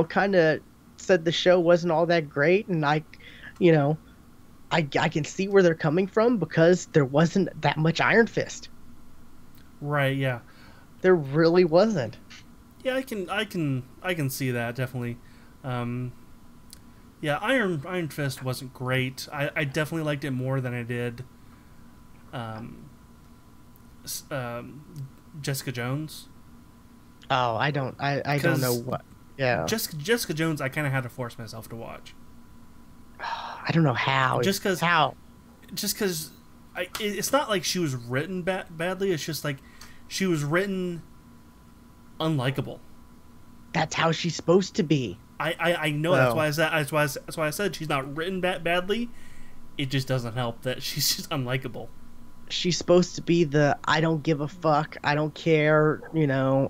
kind of said the show wasn't all that great, and you know, I can see where they're coming from because there wasn't that much Iron Fist. Right, yeah. There really wasn't. Yeah, I can see that definitely. Um, yeah, Iron Fist wasn't great. I definitely liked it more than I did um, Jessica Jones. Oh, I don't know Because what. Yeah, Jessica Jones, I kind of had to force myself to watch. I don't know how. Just because How? just because it's not like she was written badly. It's just like she was written unlikable. That's how she's supposed to be. I know Well, that's why I said she's not written badly. It just doesn't help that she's just unlikable. she's supposed to be the I don't give a fuck, I don't care,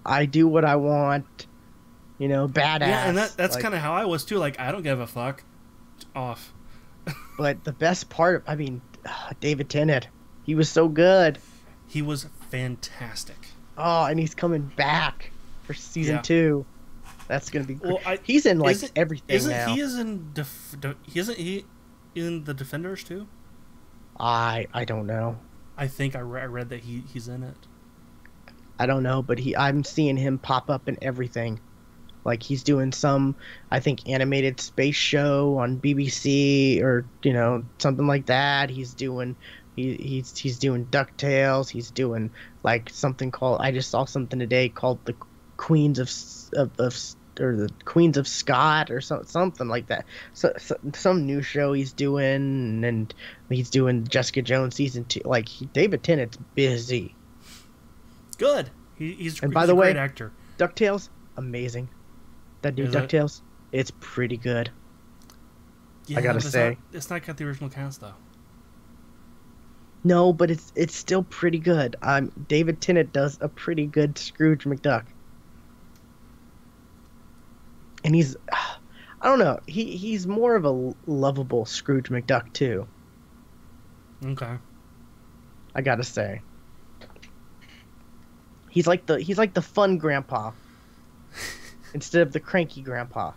I do what I want, Yeah, and badass. that's Like, kind of how I was too. Like I don't give a fuck. Off. but the best part, David Tennant, he was so good. He was fantastic. Oh, and he's coming back for season Yeah. 2. That's gonna be great. Well, He's in like isn't everything isn't now. he is in isn't he in the Defenders too? I don't know. I think I read that he's in it. I don't know, but I'm seeing him pop up in everything. Like he's doing some, I think, animated space show on BBC or something like that. He's doing DuckTales. He's doing like something called, I just saw something today called the Queens of or the Queens of Scott or something like that. So some new show he's doing, and he's doing Jessica Jones season 2. Like David Tennant's busy. Good. And by he's the a way, great actor. DuckTales, amazing. That new Is it? DuckTales, it's pretty good. Yeah, I gotta but say. it's not got the original cast though. No, but it's still pretty good. David Tennant does a pretty good Scrooge McDuck, and I don't know, he's more of a lovable Scrooge McDuck too. Okay. I gotta say, he's like the fun grandpa instead of the cranky grandpa.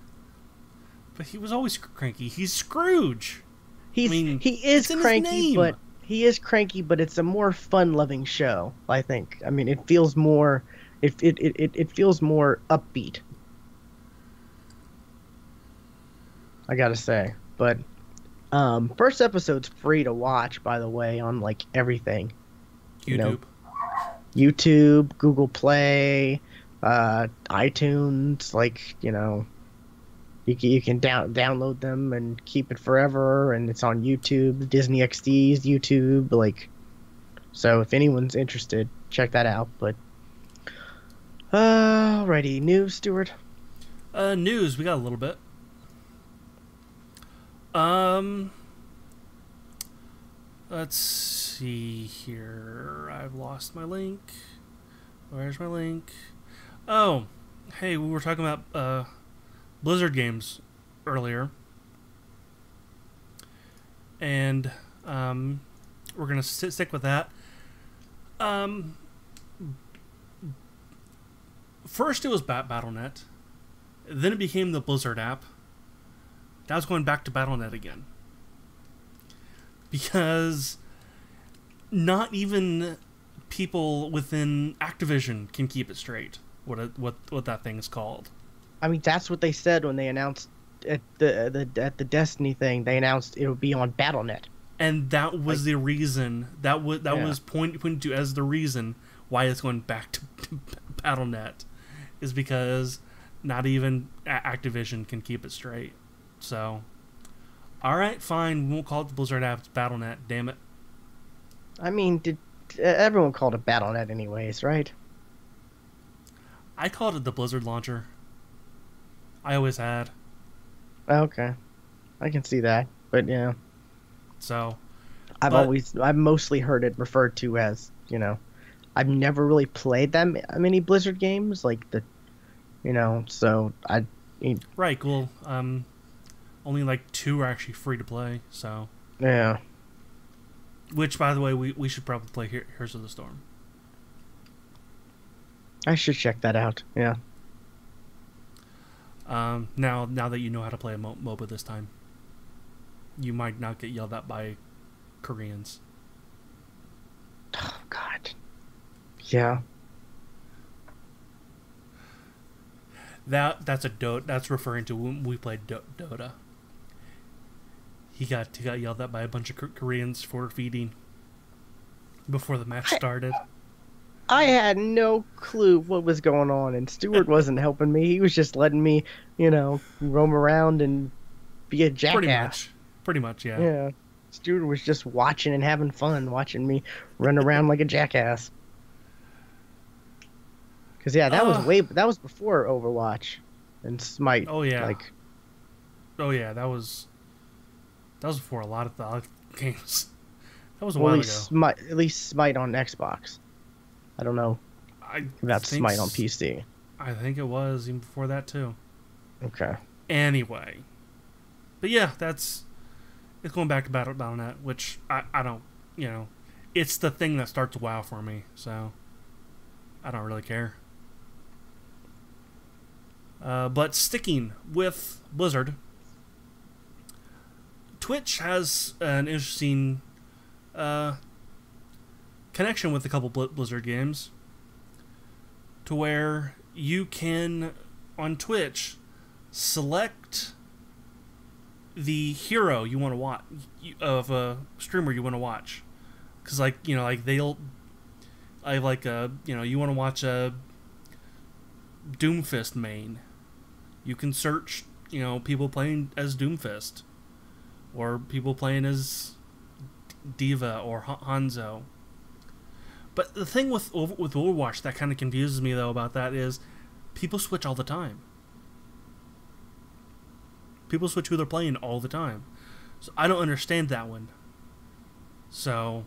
But he was always cranky. He's Scrooge. He is it's in his cranky, name. but it's a more fun-loving show, I think. I mean, it feels more it feels more upbeat. I gotta say, but first episode's free to watch, by the way, on like everything. You know, YouTube. YouTube, Google Play, iTunes, like you can download them and keep it forever, and it's on YouTube, Disney XD's YouTube, like. So if anyone's interested, check that out. But alrighty, news, Stuart. News. We got a little bit. Let's see here. I've lost my link. Where's my link? Oh, hey, we were talking about Blizzard games earlier, and we're gonna stick with that. First it was BattleNet, then it became the Blizzard app. Now it's going back to BattleNet again, because not even people within Activision can keep it straight what that thing is called. I mean, that's what they said when they announced at the Destiny thing. They announced it would be on BattleNet, And that was the reason that was pointed to as the reason why it's going back to BattleNet, is because not even Activision can keep it straight. So, all right, fine, we won't call it the Blizzard app. It's BattleNet. Damn it. I mean, everyone called it BattleNet anyways, right? I called it the Blizzard launcher. I always had. Okay, I can see that, but yeah, So, I've mostly heard it referred to as, I've never really played that many Blizzard games, like so right, cool. Only like 2 are actually free to play. So, yeah. which, by the way, we should probably play Heroes of the Storm. I should check that out. Yeah. Now that you know how to play a MOBA this time, you might not get yelled at by Koreans. Oh God. Yeah. That's a Dota. That's referring to when we played Dota. He got yelled at by a bunch of Koreans for feeding before the match started. I had no clue what was going on, and Stewart wasn't helping me. He was just letting me, roam around and be a jackass. Pretty much, yeah. Yeah. Stewart was just watching and having fun, watching me run around like a jackass. Because yeah, that was before Overwatch and Smite. Oh yeah. That was before a lot of the games. That was a while ago. At least Smite on Xbox. I don't know about Smite on PC. I think it was even before that too. Okay. Anyway, but yeah, it's going back to Battle.net, which I don't, it's the thing that starts WoW for me, so I don't really care. But sticking with Blizzard, Twitch has an interesting connection with a couple Blizzard games, to where you can, on Twitch, select the hero you want to watch, of a streamer you want to watch. Because, you want to watch a Doomfist main. You can search, people playing as Doomfist, or people playing as Diva or Hanzo. But the thing with Overwatch that kind of confuses me, though, about that is people switch all the time. People switch who they're playing all the time. So I don't understand that one. So,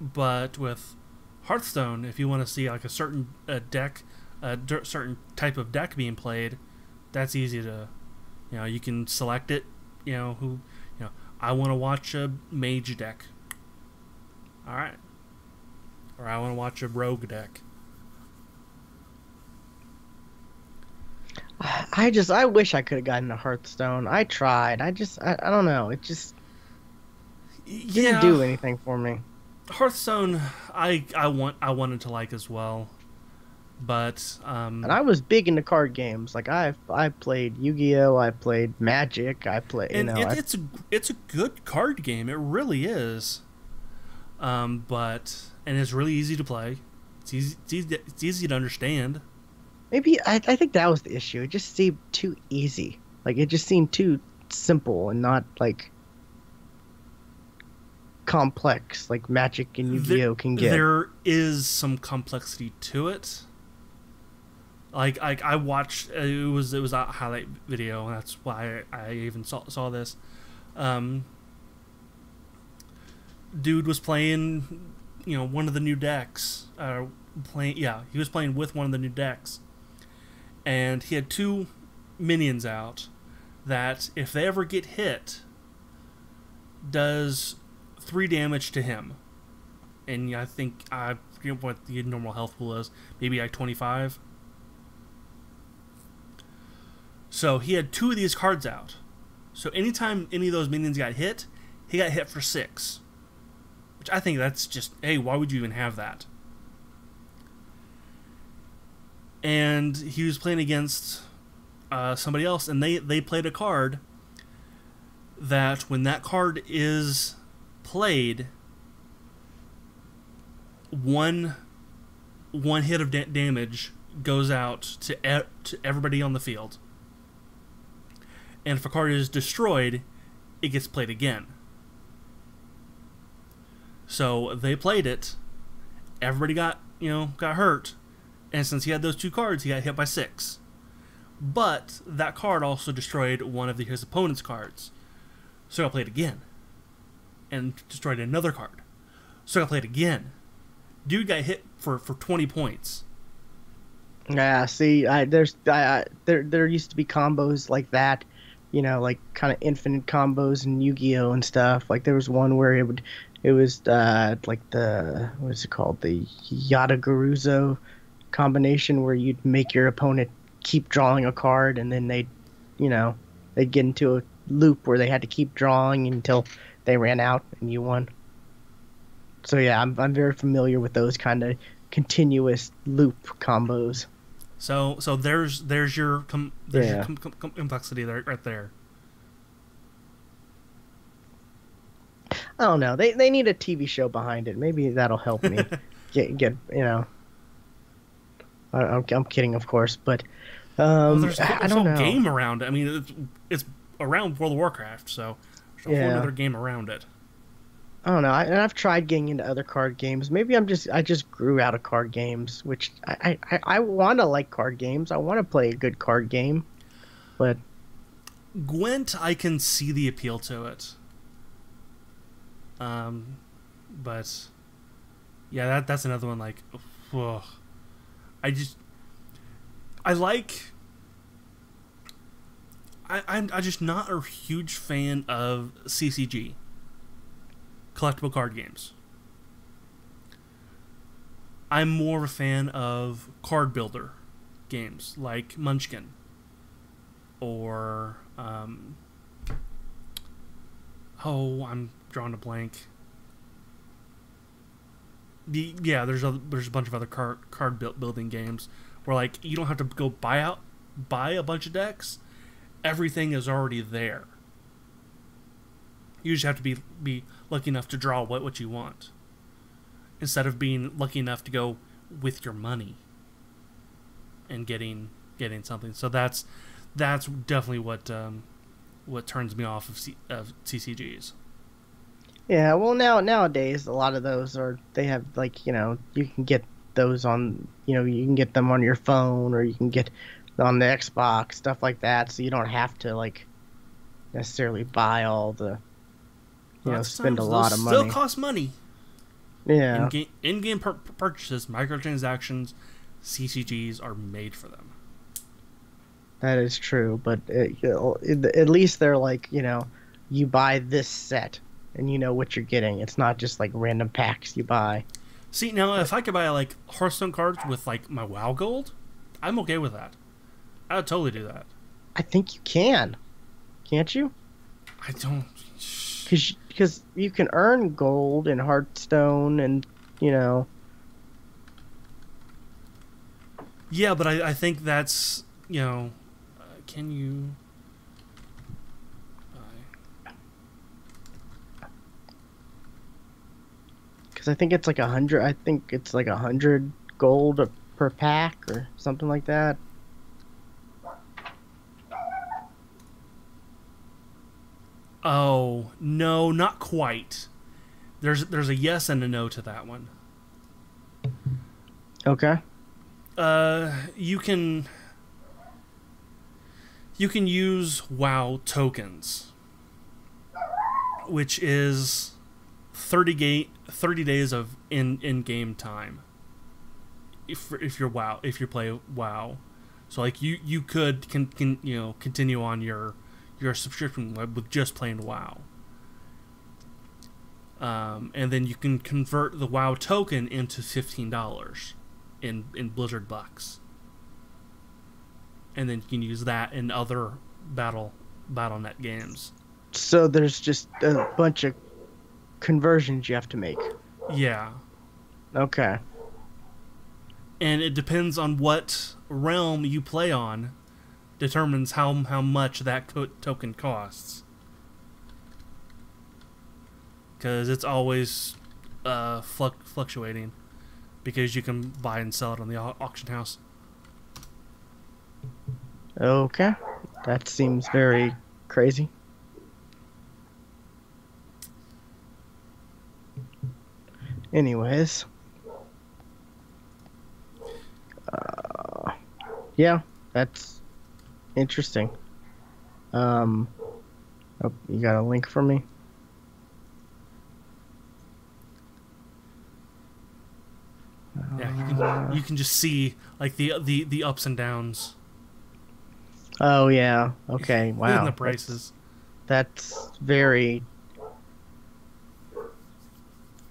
but with Hearthstone, if you want to see like a certain deck, certain type of deck being played, that's easy to, you can select it. I want to watch a mage deck. All right. Or I want to watch a rogue deck. I wish I could have gotten a Hearthstone. I tried. I don't know. It just didn't do anything for me. Hearthstone, I wanted to like as well, but and I was big into card games. Like I played Yu-Gi-Oh, I played Magic, it's a good card game. It really is. And it's really easy to play. It's easy to understand. Maybe I think that was the issue. It just seemed too easy. Like it just seemed too simple and not like complex like Magic and Yu-Gi-Oh can get. There is some complexity to it. Like I watched it was a highlight video. That's why I even saw this. Dude was playing, one of the new decks. He was playing with one of the new decks, and he had 2 minions out that, if they ever get hit, does 3 damage to him. And I think I forget what the normal health pool is, maybe like 25. So he had 2 of these cards out. So anytime any of those minions got hit, he got hit for 6. Which I think that's just, hey, why would you even have that? And he was playing against somebody else, and they played a card that when that card is played, one hit of damage goes out to everybody on the field. And if a card is destroyed, it gets played again. So they played it. Everybody got hurt. And since he had those 2 cards, he got hit by 6. But that card also destroyed one of his opponent's cards. So I played again. And destroyed another card. So I played again. Dude got hit for 20 points. Yeah, see, there used to be combos like that, like kind of infinite combos in Yu-Gi-Oh and stuff. Like there was one where it was like the, what is it called, the Yatagaruzo combination, where you'd make your opponent keep drawing a card, and then you know, they'd get into a loop where they had to keep drawing until they ran out and you won. So yeah, I'm very familiar with those kind of continuous loop combos. So there's your Yeah. complexity there right there. I don't know. They need a TV show behind it. Maybe that'll help me get I'm kidding, of course, but Well, I there's a don't whole know. game around it. I mean, it's around World of Warcraft, so there's a whole Yeah. other game around it. I don't know. And I've tried getting into other card games. Maybe I just grew out of card games, which I want to like card games. I want to play a good card game, but Gwent, I can see the appeal to it. But yeah, that's another one. Like, ugh. I just I like. I'm just not a huge fan of CCG, collectible card games. I'm more of a fan of card builder games like Munchkin or I'm drawing a blank. There's a bunch of other card building games where like you don't have to go buy a bunch of decks. Everything is already there. You just have to be lucky enough to draw what you want, instead of being lucky enough to go with your money and getting something. So that's definitely what turns me off of CCGs. yeah. Well, nowadays a lot of those they have like you can get those on you can get them on your phone or you can get on the Xbox stuff like that. So you don't have to like necessarily buy all the spend a lot of money. Still cost money. Yeah. In-game purchases, microtransactions, CCGs are made for them. That is true, but at least they're like, you buy this set and you know what you're getting. It's not just like random packs you buy. See, now if I could buy like Hearthstone cards with like my WoW gold, I'm okay with that. I would totally do that. I think you can. Can't you? I don't. Because you can earn gold in Hearthstone and, Yeah, but I think that's, can you... Because I think it's like 100. I think it's like 100 gold per pack or something like that. Oh, no, not quite. There's a yes and a no to that one. Okay. You can use WoW tokens, which is 30 days of in-game time. If you play WoW, so like you could continue on your subscription with just playing WoW. And then you can convert the WoW token into $15 in Blizzard bucks, and then you can use that in other BattleNet games. So there's just a bunch of conversions you have to make. Yeah. Okay. And it depends on what realm you play on, determines how much that token costs. Because it's always fluctuating, because you can buy and sell it on the auction house. Okay. That seems very crazy. Anyways. Yeah, that's interesting. Oh, you got a link for me? Yeah, you can just see like the ups and downs. Oh yeah. Okay. Wow. In the prices. That's very,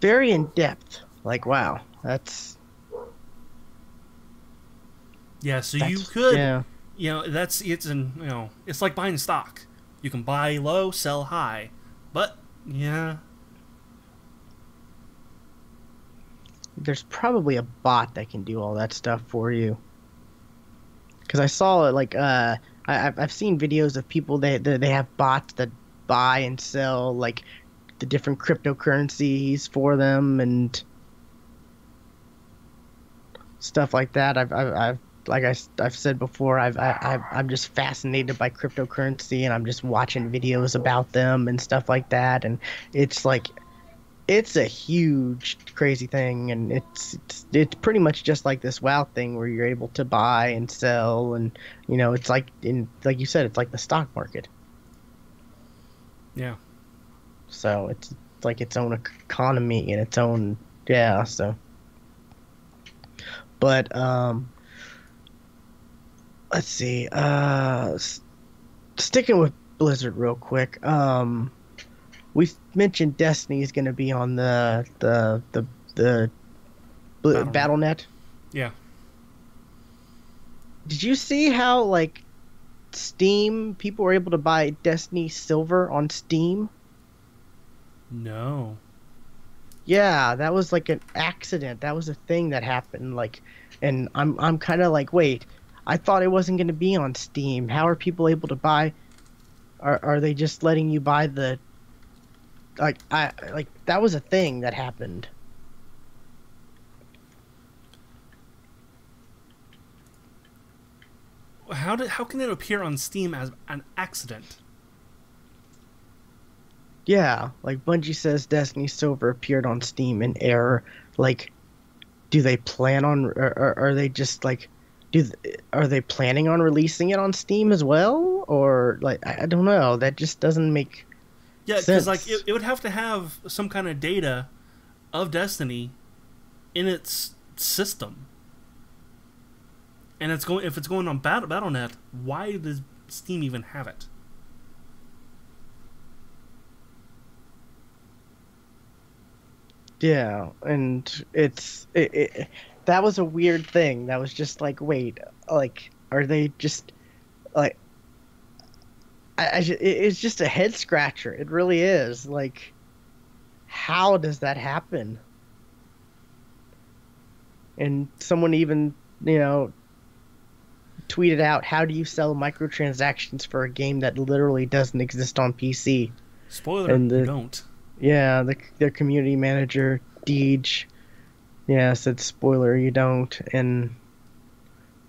very in depth. Like wow, Yeah, so you could it's like buying stock. You can buy low, sell high, but yeah, There's probably a bot that can do all that stuff for you. Because I saw it like I've seen videos of people they have bots that buy and sell like the different cryptocurrencies for them and stuff like that. I've like I've said before, I'm just fascinated by cryptocurrency and I'm just watching videos about them and stuff like that. And it's like it's a huge crazy thing, and it's pretty much just like this WoW thing where you're able to buy and sell, and it's like in like you said, it's like the stock market. yeah. So it's like its own economy and its own, yeah. So, but let's see. Sticking with Blizzard real quick. We mentioned Destiny is going to be on the Battle.net. BattleNet. Yeah. Did you see how like Steam people were able to buy Destiny Silver on Steam? No. Yeah, that was like an accident. That was a thing that happened. Like, and I'm kind of like, wait, I thought it wasn't going to be on Steam. How are people able to buy? Are they just letting you buy the? Like that was a thing that happened. How can it appear on Steam as an accident? Yeah, like Bungie says Destiny Silver appeared on Steam in error. Like, do they plan on, or are they just like, are they planning on releasing it on Steam as well? Or like, I don't know. That just doesn't make Yeah, because sense. like it would have to have some kind of data of Destiny in its system, and if it's going on BattleNet, why does Steam even have it? Yeah, and that was a weird thing. That was just like, wait, like, are they just like, it's just a head scratcher. It really is. Like, how does that happen? And someone even, tweeted out, how do you sell microtransactions for a game that literally doesn't exist on PC? Spoiler: And you don't. yeah, their community manager, Deej, yeah, said spoiler, you don't. And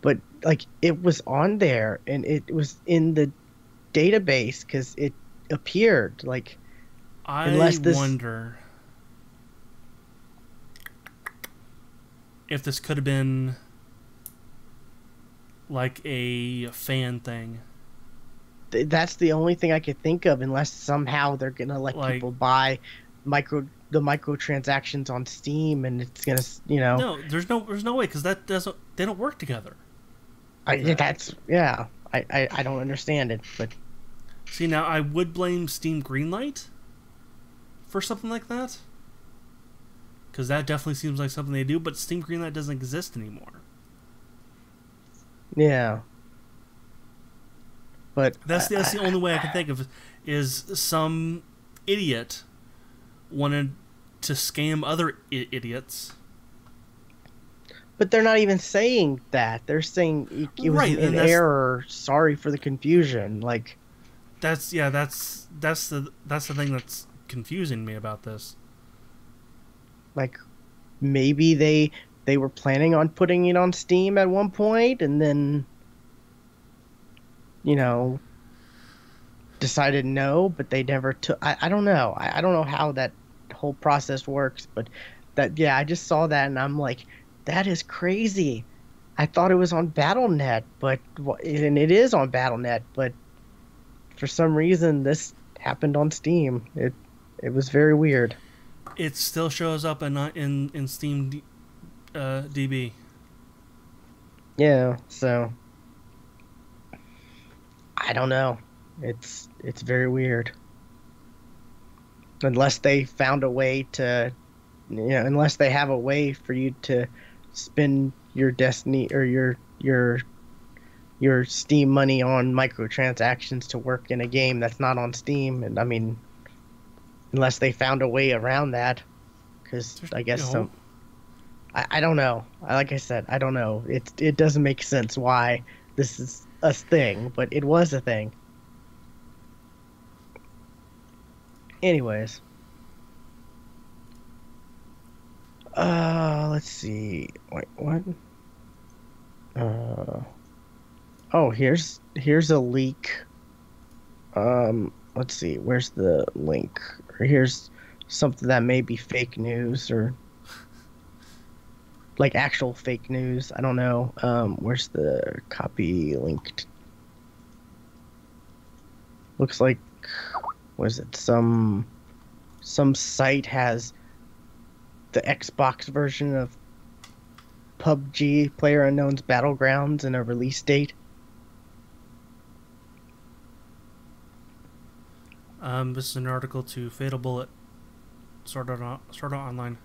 but like it was on there and it was in the database because it appeared like I unless this wonder if this could have been like a fan thing. that's the only thing I could think of, unless somehow they're gonna let Like, people buy the microtransactions on Steam and it's gonna no, there's no way, because they don't work together. that's yeah, I don't understand it, but See, now I would blame Steam Greenlight for something like that, because that definitely seems like something they do. But Steam Greenlight doesn't exist anymore. yeah. But That's the only way I can think of, is some idiot wanted to scam other idiots. But they're not even saying that. They're saying it was Right, an error. Sorry for the confusion. Like That's the thing that's confusing me about this. like maybe they were planning on putting it on Steam at one point and then decided no, but they never took. I don't know. I don't know how that whole process works, but yeah, I just saw that and I'm like, that is crazy. I thought it was on BattleNet, and it is on BattleNet, but for some reason this happened on Steam. It was very weird. It still shows up in Steam DB. Yeah, so I don't know. It's very weird. Unless they found a way to, unless they have a way for you to spend your Destiny or your your Steam money on microtransactions to work in a game that's not on Steam. And I mean, unless they found a way around that, because There's, I guess no. I don't know. Like I said, I don't know. It doesn't make sense why this is a thing, but it was a thing. Anyways, let's see. Wait, what? Uh, oh, here's a leak. Let's see. Where's the link? Or here's something that may be fake news or like actual fake news. I don't know. Where's the copy linked? Looks like was it some site has the Xbox version of PUBG PlayerUnknown's Battlegrounds and a release date. This is an article to Fatal Bullet. Sword Art Online.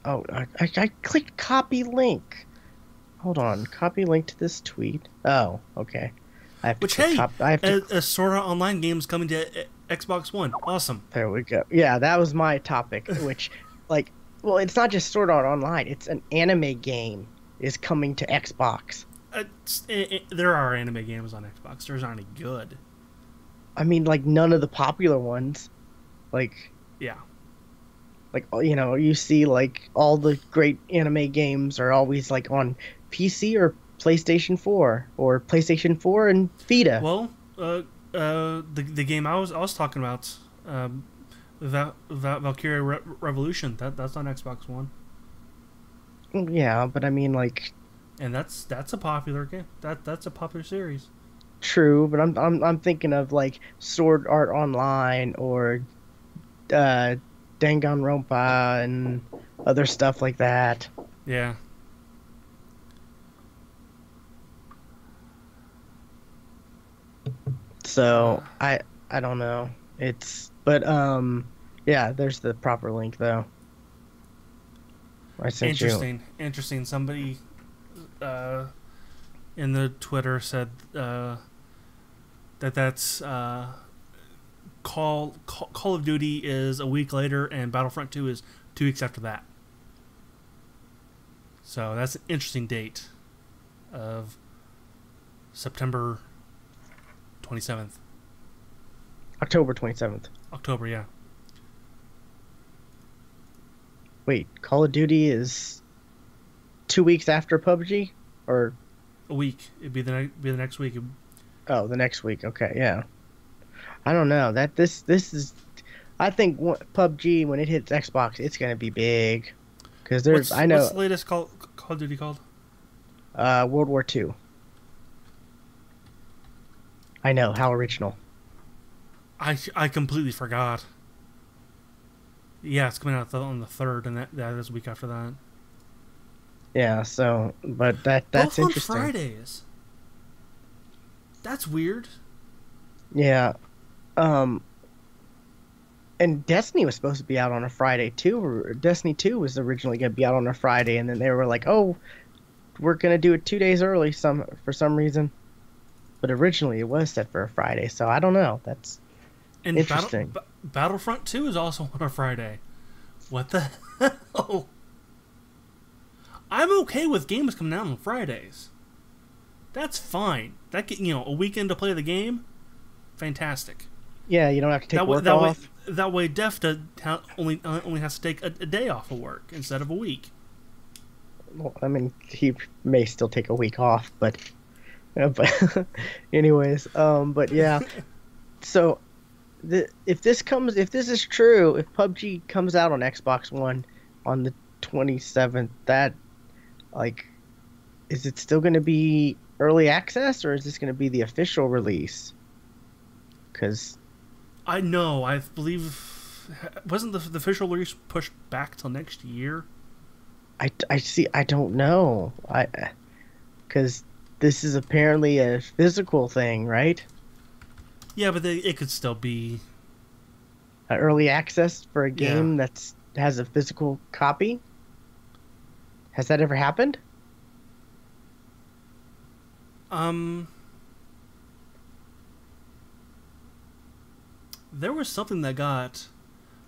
Oh, I clicked copy link. Hold on, copy link to this tweet. Oh, okay. I have to Which, click hey, I have to. a Sword Art Online game is coming to Xbox One. Awesome. There we go. Yeah, that was my topic. Which, like, well, it's not just Sword Art Online. It's an anime game is coming to Xbox. There are anime games on Xbox. There's not any good. I mean, like none of the popular ones. Like, Yeah. you see like all the great anime games are always like on PC or PlayStation 4 or PlayStation 4 and Vita. Well, the game I was talking about, Valkyria Revolution. That's on Xbox One, Yeah, but I mean like and that's a popular game. That's a popular series. true, but I'm thinking of like Sword Art Online or uh Danganronpa and other stuff like that. Yeah. So I don't know. It's but yeah, there's the proper link though. I sent you. Interesting. Somebody in the Twitter said that's Call of Duty is a week later, and Battlefront 2 is 2 weeks after that. So that's an interesting date of September 27th. October 27th. October, yeah. Wait, Call of Duty is 2 weeks after PUBG, or A week. It'd be the next week. oh, the next week. Okay, yeah. I don't know that this is. I think PUBG when it hits Xbox, it's gonna be big, because there's I know What's the latest Call of Duty called? World War II. I know how original. I completely forgot. Yeah, it's coming out on the 3rd, and that is a week after that. Yeah, so but that's Both on interesting. Fridays. That's weird. Yeah. Um, and Destiny was supposed to be out on a Friday too. Destiny 2 was originally going to be out on a Friday, and then they were like, "Oh, we're going to do it 2 days early for some reason." But originally it was set for a Friday, so I don't know. That's And interesting. Battlefront 2 is also on a Friday. What the hell? I'm okay with games coming out on Fridays. That's fine. A weekend to play the game, fantastic. Yeah, you don't have to take work that off. way, that way, Def only has to take a day off of work instead of a week. Well, I mean, he may still take a week off, but anyways, but yeah. So, if this is true, if PUBG comes out on Xbox One on the 27th, that like, is it still going to be early access or is this going to be the official release? Because I know. I believe wasn't the official release pushed back till next year? I see. I don't know. Because this is apparently a physical thing, right? Yeah, but it could still be. Early access for a Yeah. game that's has a physical copy. Has that ever happened? Um, there was something that got,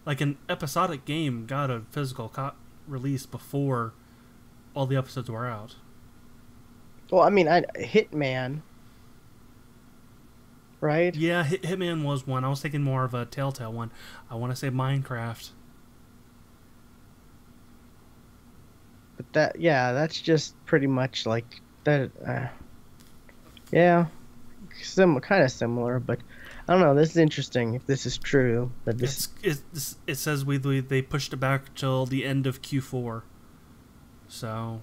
like an episodic game got a physical release before all the episodes were out. Well, I mean, Hitman, right? Yeah, Hitman was one. I was thinking more of a Telltale one. I want to say Minecraft. But yeah, that's just pretty much like that. Yeah, kind of similar, but I don't know. This is interesting. If this is true, that this It says they pushed it back till the end of Q4. So,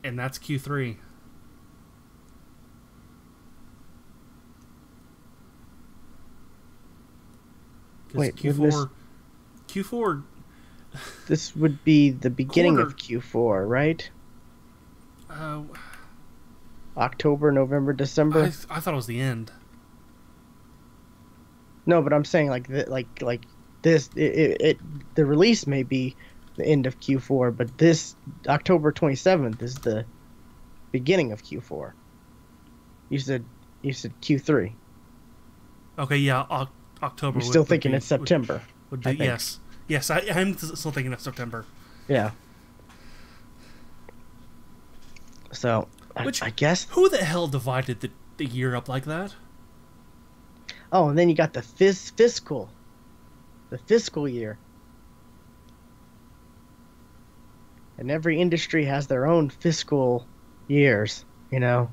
and that's Q3. wait, Q4. This would be the beginning Quarter. of Q4, right? Uh, October, November, December. I thought it was the end. No, but I'm saying like this. The release may be the end of Q4, but this October 27th is the beginning of Q4. You said Q3. Okay, yeah, October. You're still thinking it's September. Would be, yes. Yes, I'm still thinking of September. Yeah. So, I guess. Who the hell divided the year up like that? Oh, and then you got the fiscal year. And every industry has their own fiscal years, you know.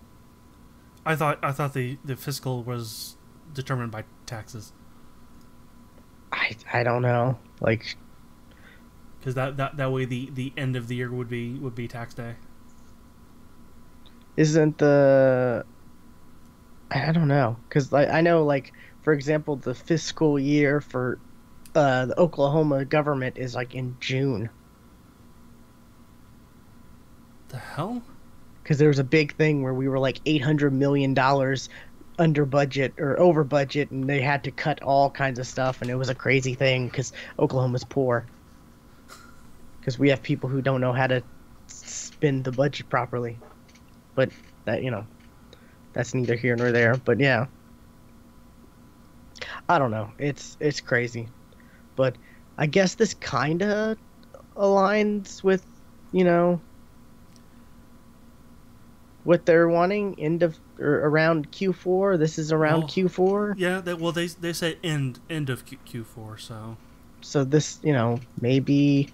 I thought the fiscal was determined by taxes. I don't know. Like, because that way the end of the year would be tax day. Isn't the I don't know, because I know, like, for example, the fiscal year for the Oklahoma government is like in June. The hell? Because there was a big thing where we were like $800 million under budget or over budget, and they had to cut all kinds of stuff, and it was a crazy thing because Oklahoma's poor. Because we have people who don't know how to spend the budget properly. But that, that's neither here nor there. But yeah, I don't know. It's crazy. But I guess this kind of aligns with, what they're wanting, end of or around Q4. This is around Q4. Yeah, they say end of Q4, so this, maybe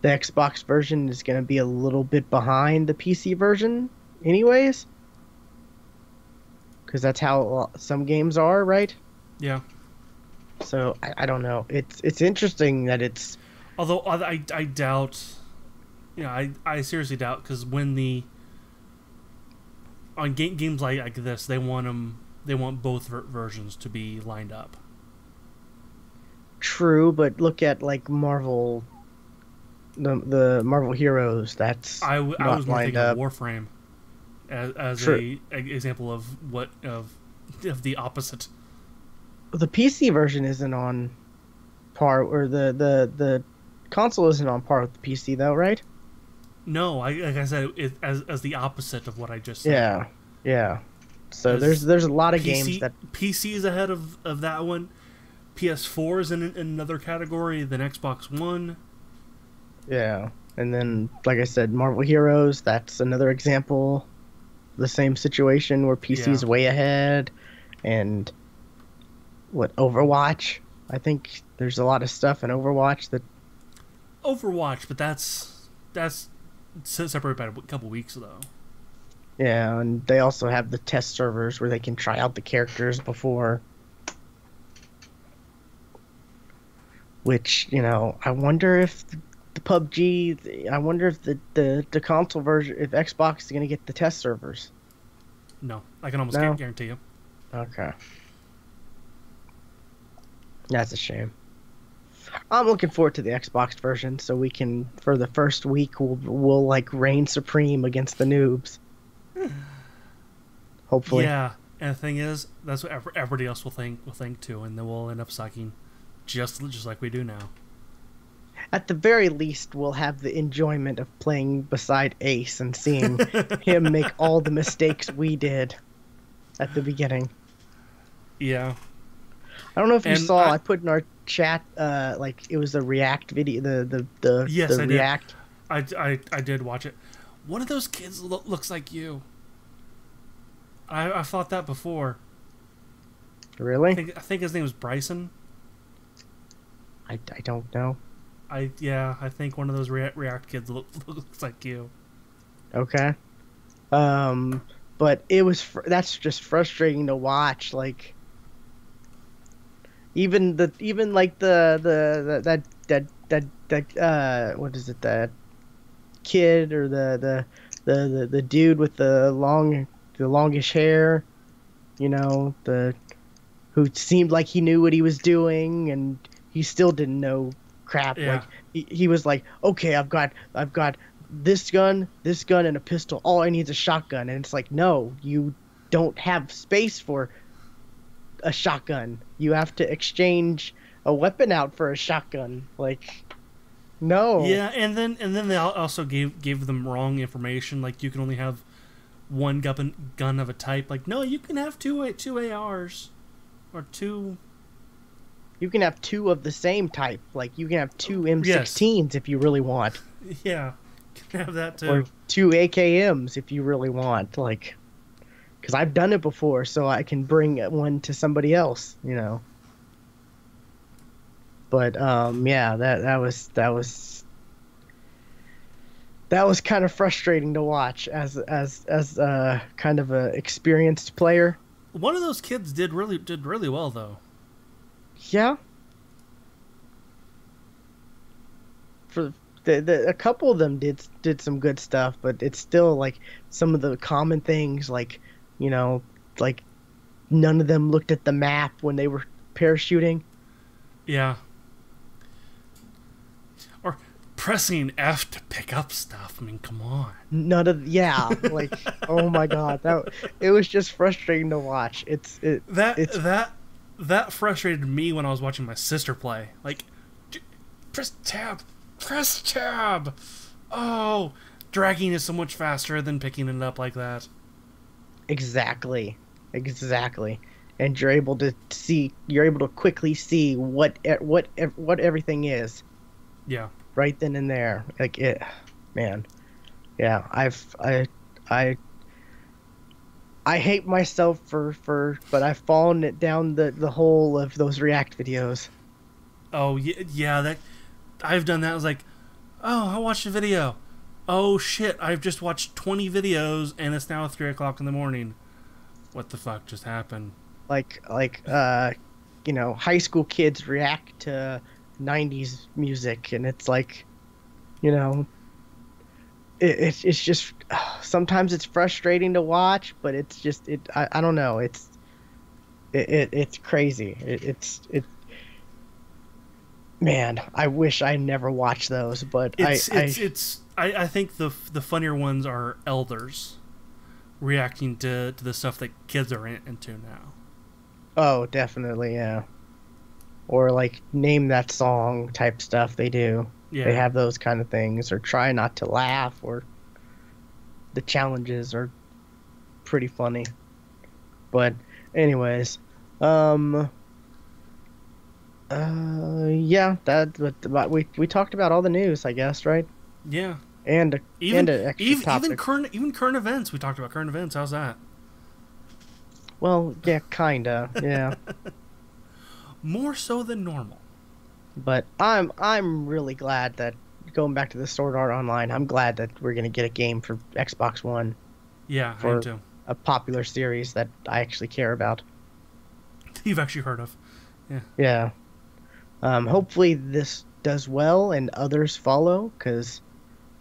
the Xbox version is going to be a little bit behind the PC version anyways, because that's how some games are, right? Yeah. So I don't know. It's interesting that it's, although I doubt, I seriously doubt, because when on games like this, they want both versions to be lined up. True, but look at like Marvel, the Marvel Heroes. That's I was more thinking of Warframe as a example of the opposite. The PC version isn't on par, or the console isn't on par with the PC though, right? No, like I said, as the opposite of what I just said. Yeah. So there's a lot of games that PC is ahead of that one. PS4 is in another category than Xbox One. Yeah, and then like I said, Marvel Heroes. That's another example. The same situation where PC's way ahead, and Overwatch. I think there's a lot of stuff in Overwatch that. Overwatch, but that's separated by a couple weeks though. Yeah, and they also have the test servers where they can try out the characters before. Which, I wonder if the PUBG. I wonder if the console version, if Xbox is gonna get the test servers. No, I can almost guarantee you. Okay. That's a shame. I'm looking forward to the Xbox version, so we can, for the first week, we'll like reign supreme against the noobs. Hopefully. Yeah, and the thing is, that's what everybody else will think too, and then we'll end up sucking, just like we do now. at the very least, we'll have the enjoyment of playing beside Ace and seeing him make all the mistakes we did at the beginning. Yeah. I don't know if you And saw, I put in our chat, like it was the React video, yes, the I did. React. I did watch it. One of those kids looks like you. I thought that before. Really? I think his name was Bryson. I don't know. I think one of those React kids looks like you. Okay. But that's just frustrating to watch. Like, even like that what is it, that kid or the dude with the longish hair, the who seemed like he knew what he was doing and he still didn't know crap. Yeah. Like he was like, okay, I've got this gun, and a pistol. All I need is a shotgun. And it's like, no, you don't have space for a shotgun. You have to exchange a weapon out for a shotgun. Like, no. Yeah, and then they also gave them wrong information. Like, you can only have one gun of a type. Like, no, you can have two ARs or two. You can have two of the same type. Like, you can have two M16s if you really want. Yeah, you can have that too. Or two AKMs if you really want. Like, because I've done it before, so I can bring one to somebody else. But yeah, that was kind of frustrating to watch as kind of a experienced player. One of those kids did really well though. Yeah. For a couple of them did some good stuff, but it's still like some of the common things, like, like none of them looked at the map when they were parachuting. Yeah. Or pressing F to pick up stuff. I mean, come on. Like, oh my god, it was just frustrating to watch. That frustrated me when I was watching my sister play. Like, press tab. Oh, dragging is so much faster than picking it up like that. Exactly. And you're able to quickly see what everything is. Yeah. Right then and there. Like, man. Yeah, I hate myself but I've fallen it down the hole of those React videos. Oh yeah, that I've done that. I was like, oh, I watched a video. Oh shit, I've just watched 20 videos and it's now 3 o'clock in the morning. What the fuck just happened? Like high school kids react to 90s music, and it's like, it's just, sometimes it's frustrating to watch, but it's just, I don't know, it's crazy. Man, I wish I never watched those, but I think the funnier ones are elders reacting to the stuff that kids are into now. Oh, definitely, yeah. Or like name that song type stuff they do. Yeah. They have those kind of things, or try not to laugh, or the challenges are pretty funny. But anyways, yeah, we talked about all the news, I guess, right? Yeah. And an extra topic. Even current events. We talked about current events. How's that? Well, yeah, kinda, yeah. More so than normal. But I'm really glad that, going back to the Sword Art Online, I'm glad that we're gonna get a game for Xbox One. Yeah, I am too. A popular series that I actually care about. You've actually heard of. Yeah. Yeah. Hopefully this does well and others follow, because,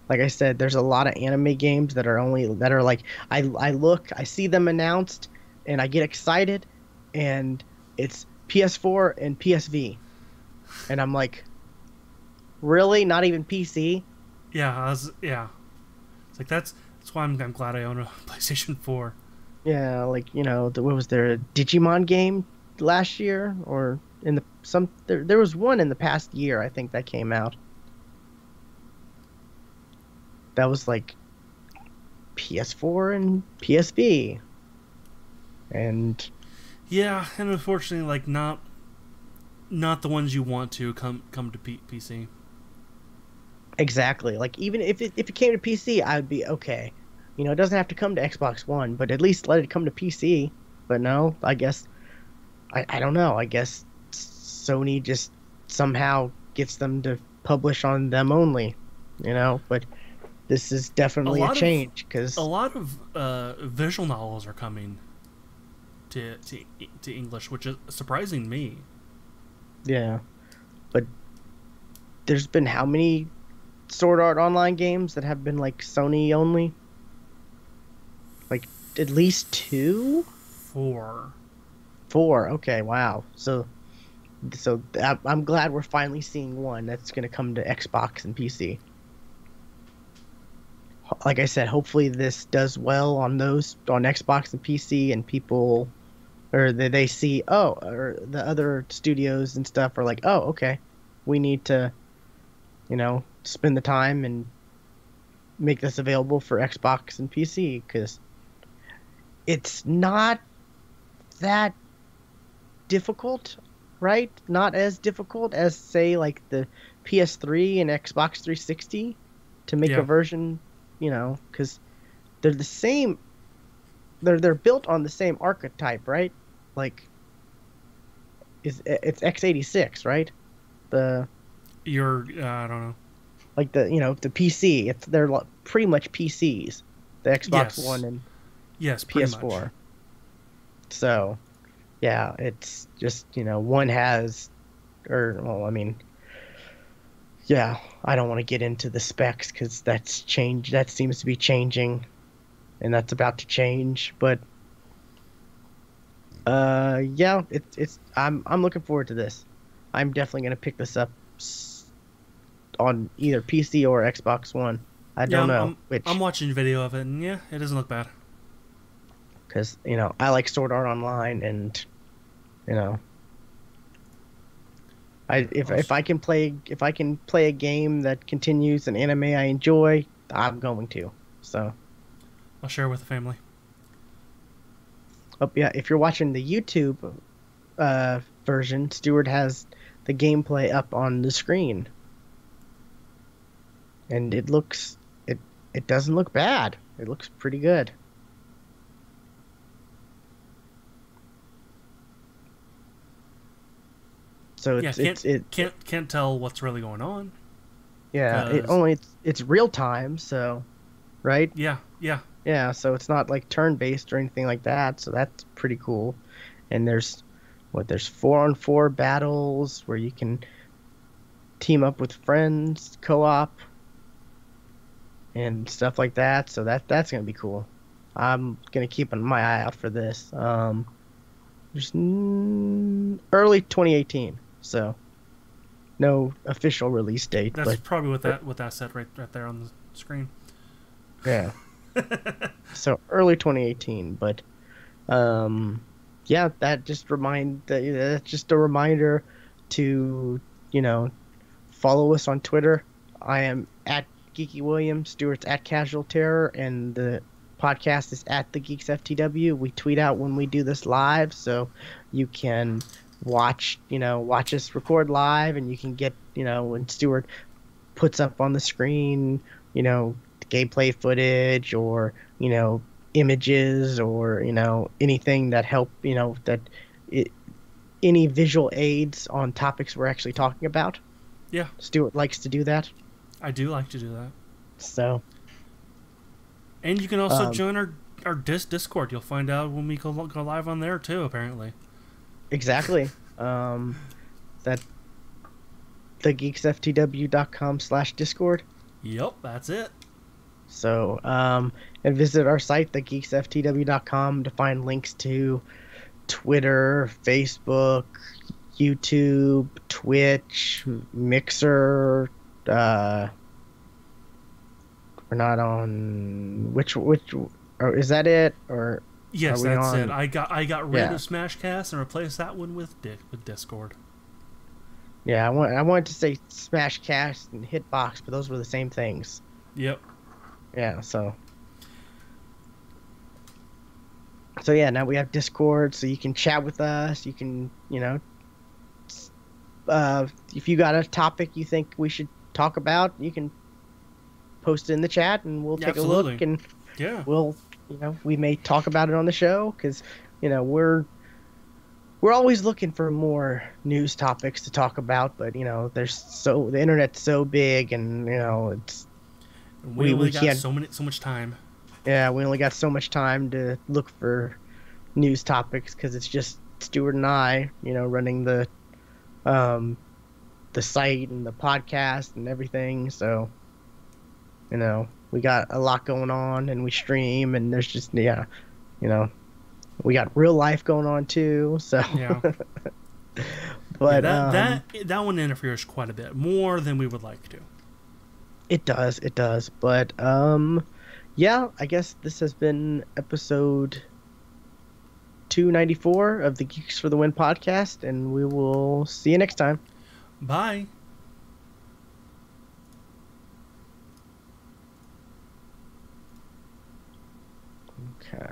like I said, there's a lot of anime games that are like, I see them announced and I get excited, and it's PS4 and PSV, and I'm like, really? Not even PC? Yeah, yeah. It's like that's why I'm glad I own a PlayStation 4. Yeah, like, what was there, a Digimon game last year, or there was one in the past year, I think, that came out. that was like PS4 and PSP, and Yeah, and unfortunately, like not the ones you want to come to PC. exactly, like even if it came to PC, I'd be okay. You know, it doesn't have to come to Xbox One, but at least let it come to PC. But no, I guess I don't know. I guess Sony just somehow gets them to publish on them only, you know. But this is A definitely a lot of change because visual novels are coming to, to to English, which is surprising me. yeah. But there's been how many Sword Art Online games that have been like Sony only? Like at least two, 4. four. Okay, wow. I'm glad we're finally seeing one that's going to come to Xbox and PC. Like I said, hopefully this does well on those on Xbox and PC, and people or they see, oh, or the other studios and stuff are like, oh, okay, we need to, spend the time and make this available for Xbox and PC because it's not that difficult, right? Not as difficult as say like the PS3 and Xbox 360 to make a Yeah. version, because they're the same. They're built on the same archetype, right? Like, it's x86, right? The I don't know. like the PC. They're pretty much PCs, the Xbox One Yes. and Yes, pretty much. PS4. So yeah, it's just one has, or well, I mean, yeah, I don't want to get into the specs because that's changed. That seems to be changing, and that's about to change. But yeah, I'm looking forward to this. I'm definitely gonna pick this up on either PC or Xbox One. I Yeah, don't know I'm which, watching video of it, and yeah, it doesn't look bad. because I like Sword Art Online, and you know if I can play a game that continues an anime I enjoy, I'm going to. So, I'll share with the family. oh yeah, if you're watching the YouTube version, Stuart has the gameplay up on the screen, and it doesn't look bad. It looks pretty good. So Yeah, can't tell what's really going on. yeah, Cause it's real time, so right? yeah, Yeah, so it's not like turn-based or anything like that, so that's pretty cool. And there's 4-on-4 battles where you can team up with friends, co-op, and stuff like that. So that's gonna be cool. I'm gonna keep my eye out for this. Just early 2018, so no official release date, that's but probably what that said right there on the screen. yeah, so early 2018. But yeah, that's just a reminder to follow us on Twitter. I am at Geeky Williams, Stewart's at Casual Terror, and the podcast is at the GeeksFTW. We tweet out when we do this live, so you can watch us record live, and you can get when Stewart puts up on the screen, gameplay footage or images or anything that help it, any visual aids on topics we're actually talking about. Yeah, Stuart likes to do that. I do like to do that. So, And you can also um, join our Discord. You'll find out when we go live on there too. Apparently. exactly. That thegeeksftw.com/discord. Yep, that's it. So, and visit our site, thegeeksftw.com, to find links to Twitter, Facebook, YouTube, Twitch, Mixer. We're not on which or is that it, or are Yes, we that's on? it. I got rid Yeah, of Smashcast and replaced that one with Discord. yeah. I wanted to say Smashcast and Hitbox, but those were the same things. Yep. Yeah, so yeah, now we have Discord, so you can chat with us. You can, if you got a topic you think we should talk about, you can post it in the chat, and we'll Yeah, take a look, absolutely. and Yeah. we'll, we may talk about it on the show because, we're always looking for more news topics to talk about, but the internet's so big, and it's And we we only got can't. so much time. Yeah, we only got so much time to look for news topics because it's just Stuart and I, running um the site and the podcast and everything. So, we got a lot going on, and we stream, and there's just, yeah, you know, we got real life going on too. So, Yeah. Yeah, but that one interferes quite a bit more than we would like to. it does. But yeah, I guess this has been episode 294 of the Geeks for the Win podcast, and we will see you next time. Bye. Okay.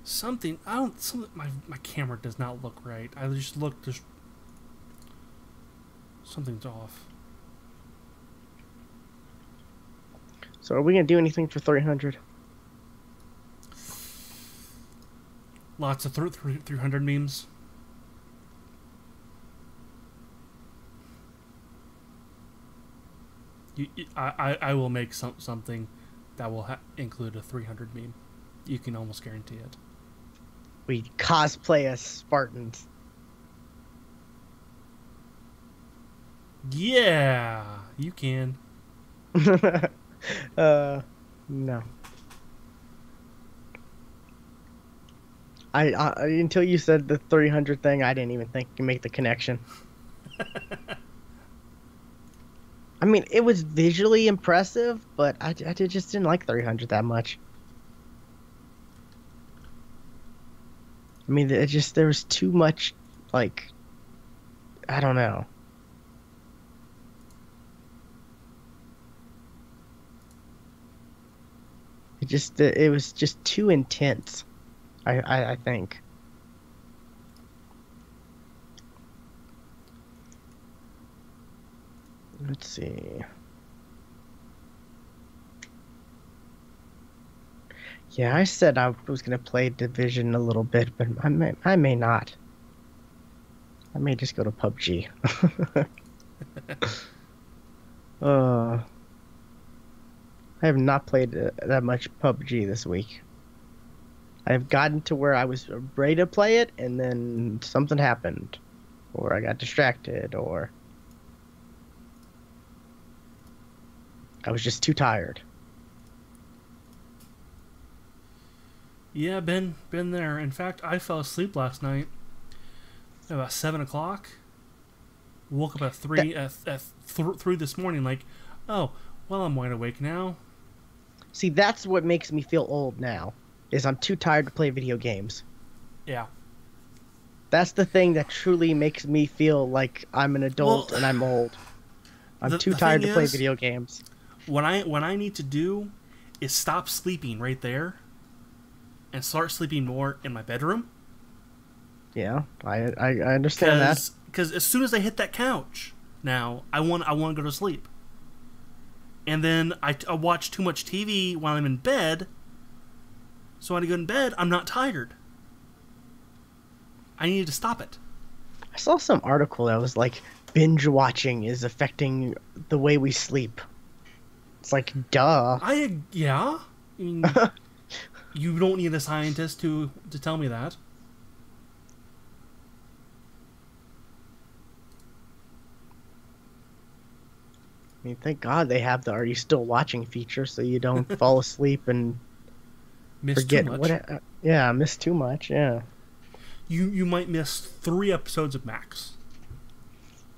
Something I don't. Something my camera does not look right. I just look. There's something's off. So, are we gonna do anything for 300? Lots of 300 memes. I will make something that will include a 300 meme. You can almost guarantee it. We cosplay as Spartans. Yeah, you can. No. I until you said the 300 thing, I didn't even think to make the connection. I mean, it was visually impressive, but I just didn't like 300 that much. I mean, there was too much, like, I don't know. It was just too intense. I think. Let's see. Yeah, I said I was gonna play Division a little bit, but I may not. I may just go to PUBG. uh, I have not played that much PUBG this week. I have gotten to where I was ready to play it, and then something happened, or I got distracted, or I was just too tired. Yeah, been there. In fact, I fell asleep last night at about 7 o'clock. Woke up at three That, at 3 this morning. Like, oh, well, I'm wide awake now. See, that's what makes me feel old now, is I'm too tired to play video games. Yeah. That's the thing that truly makes me feel like I'm an adult Well, and I'm old. I'm too the tired thing to play is, video games. what I need to do is stop sleeping right there and start sleeping more in my bedroom. Yeah, I understand that. Because as soon as I hit that couch, now I want to go to sleep. And then I watch too much TV while I'm in bed. So when I go in bed, I'm not tired. I need to stop it. I saw some article that was like binge watching is affecting the way we sleep. It's like, duh. Yeah. I mean, you don't need a scientist to tell me that. I mean, thank God they have the "Are you still watching?" feature, so you don't fall asleep and Miss too forget much. Yeah, I missed too much. Yeah, You might miss 3 episodes of Max.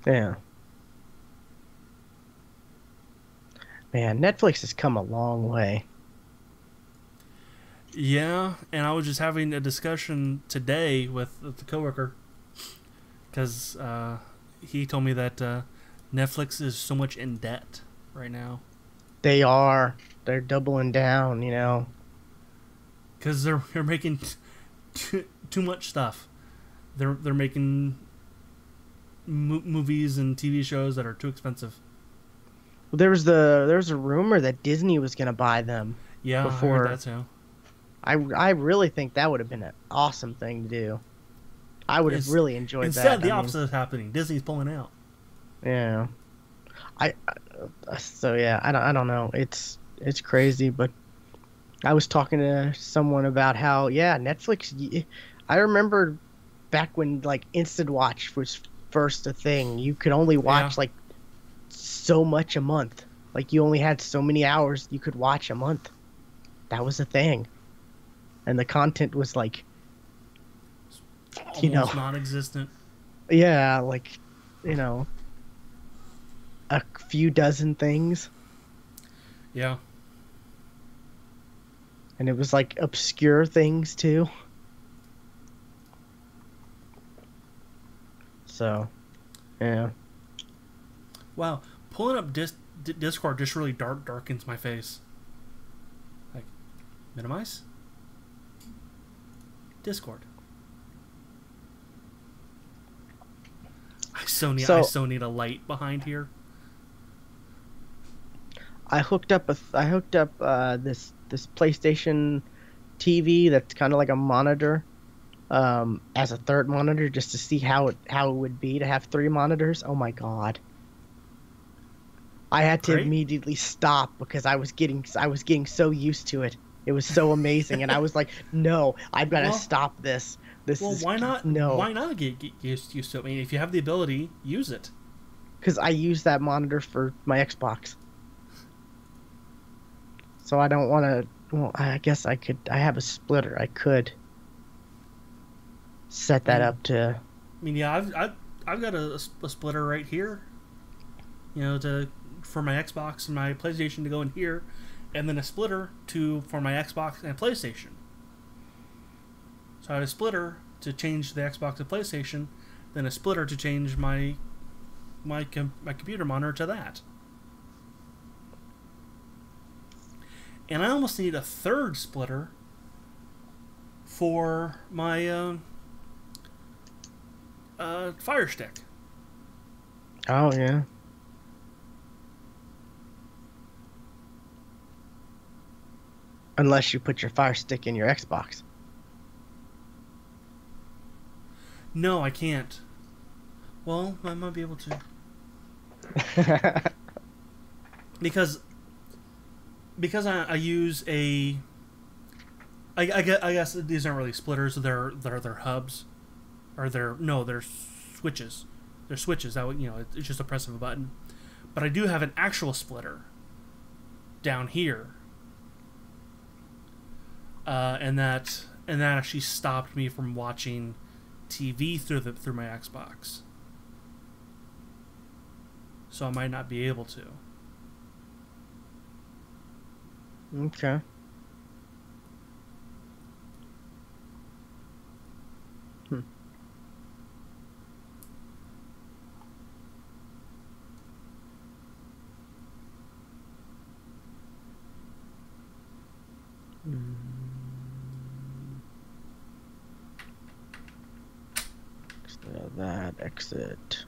yeah. Man, Netflix has come a long way. Yeah, and I was just having a discussion today with the coworker because he told me that Netflix is so much in debt right now. They are. They're doubling down, you know. because they're making too much stuff. They're making movies and TV shows that are too expensive. There was a rumor that Disney was gonna buy them Yeah, I heard before. that too. I really think that would have been an awesome thing to do. I would have It's, really enjoyed instead, that. the I mean, opposite is happening. Disney's pulling out. yeah. So yeah, I don't know. It's crazy, but I was talking to someone about how yeah, Netflix. I remember back when like Instant Watch was first a thing. You could only Yeah. watch like so much a month. Like you only had so many hours you could watch a month. That was a thing. And the content was like, you know, Almost non-existent. yeah, like, you know, a few dozen things. Yeah. And it was like obscure things too. So, yeah. Wow. Pulling up Discord just really darkens my face. Like, minimize? Discord. I so need a light behind here. I hooked up this PlayStation TV that's kind of like a monitor as a third monitor just to see how it would be to have three monitors. Oh my God. I had to Great. immediately stop because I was getting so used to it. It was so amazing and I was like, "No, I've got to Well, stop this. This well, is why not? no." Why not get used to it? I mean, if you have the ability, use it. Cuz I use that monitor for my Xbox. So I don't want to well, I guess I have a splitter. I could set I that mean, up to yeah, I've got a splitter right here. You know, to for my Xbox and my PlayStation to go in here, and then a splitter to for my Xbox and PlayStation. So I had a splitter to change the Xbox and PlayStation, then a splitter to change my computer monitor to that. And I almost need a third splitter for my Fire Stick. Oh yeah. Unless you put your Fire Stick in your Xbox. No, I can't. Well, I might be able to because I use a. I guess these aren't really splitters. They're hubs, or they're switches. They're switches. That would, it's just a press of a button. But I do have an actual splitter down here, and that actually stopped me from watching TV through my Xbox. So I might not be able to. Okay. Hmm. So that exit.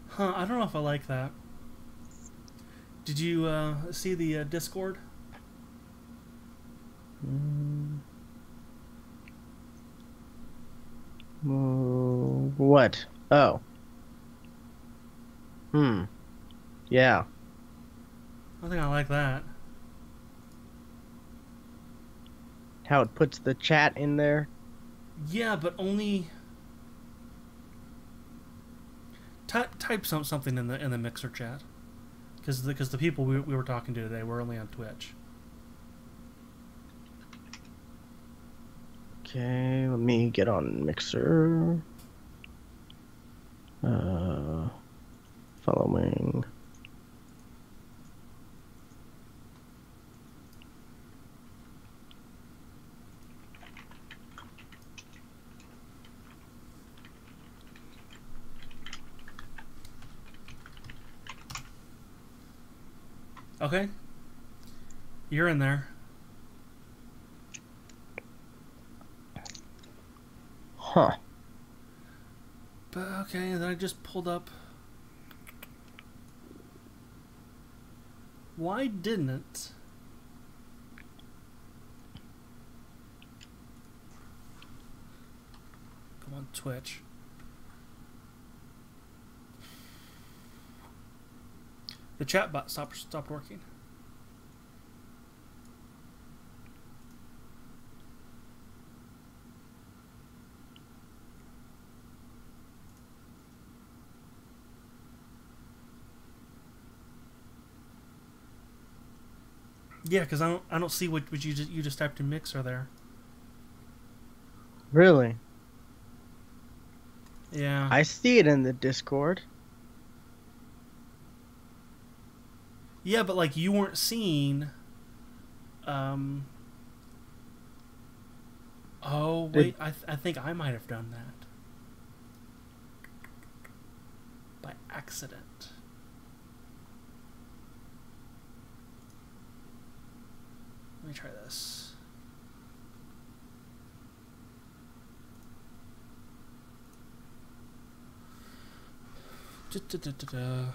Huh, I don't know if I like that. Did you see the Discord? What? Oh. Yeah. I think I like that. How it puts the chat in there. Yeah, but only type something in the Mixer chat, because the people we were talking to today were only on Twitch. Okay, let me get on Mixer. Following. Okay. You're in there. Huh. But okay, and then I just pulled up. Why didn't it? Come on, Twitch. The chat bot stopped working. Yeah, because I don't see what you just typed in Mixer there. Really? Yeah. I see it in the Discord. Yeah, but like you weren't seeing. Oh Did wait, I think I might have done that by accident. Let me try this. Da-da-da-da-da.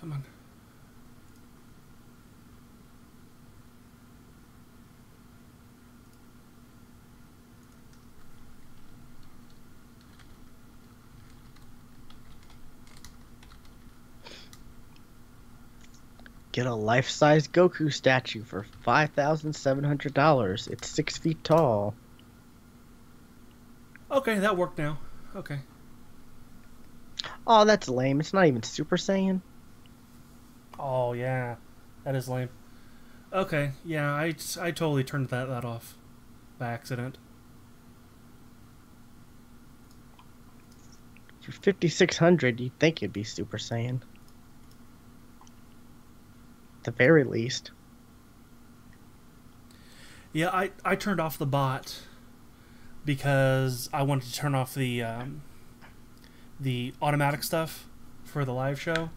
Come on. get a life-size Goku statue for $5,700. It's 6 feet tall. Okay, that worked now. Okay. Oh, that's lame. It's not even Super Saiyan. Oh yeah, that is lame. Okay, yeah, I totally turned that off by accident. For 5,600, you'd think it'd be Super Saiyan. At the very least. Yeah, I turned off the bot because I wanted to turn off the automatic stuff for the live show.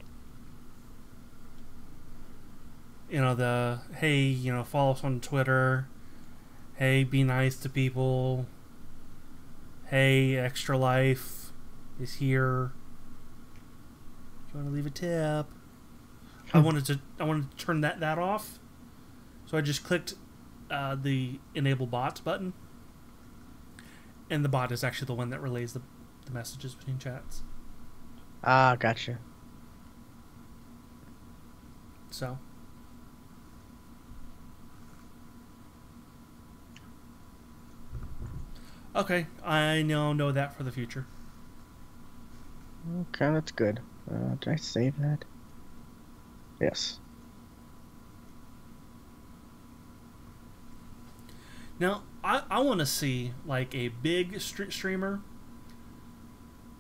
You know, the hey, you know, follow us on Twitter. Hey, be nice to people. Hey, Extra Life is here. If you want to leave a tip. I wanted to turn that off. So I just clicked the enable bot button. And the bot is actually the one that relays the messages between chats. Ah, gotcha. So okay, I now know that for the future. Okay, that's good. Did I save that? Yes. Now, I want to see like a big streamer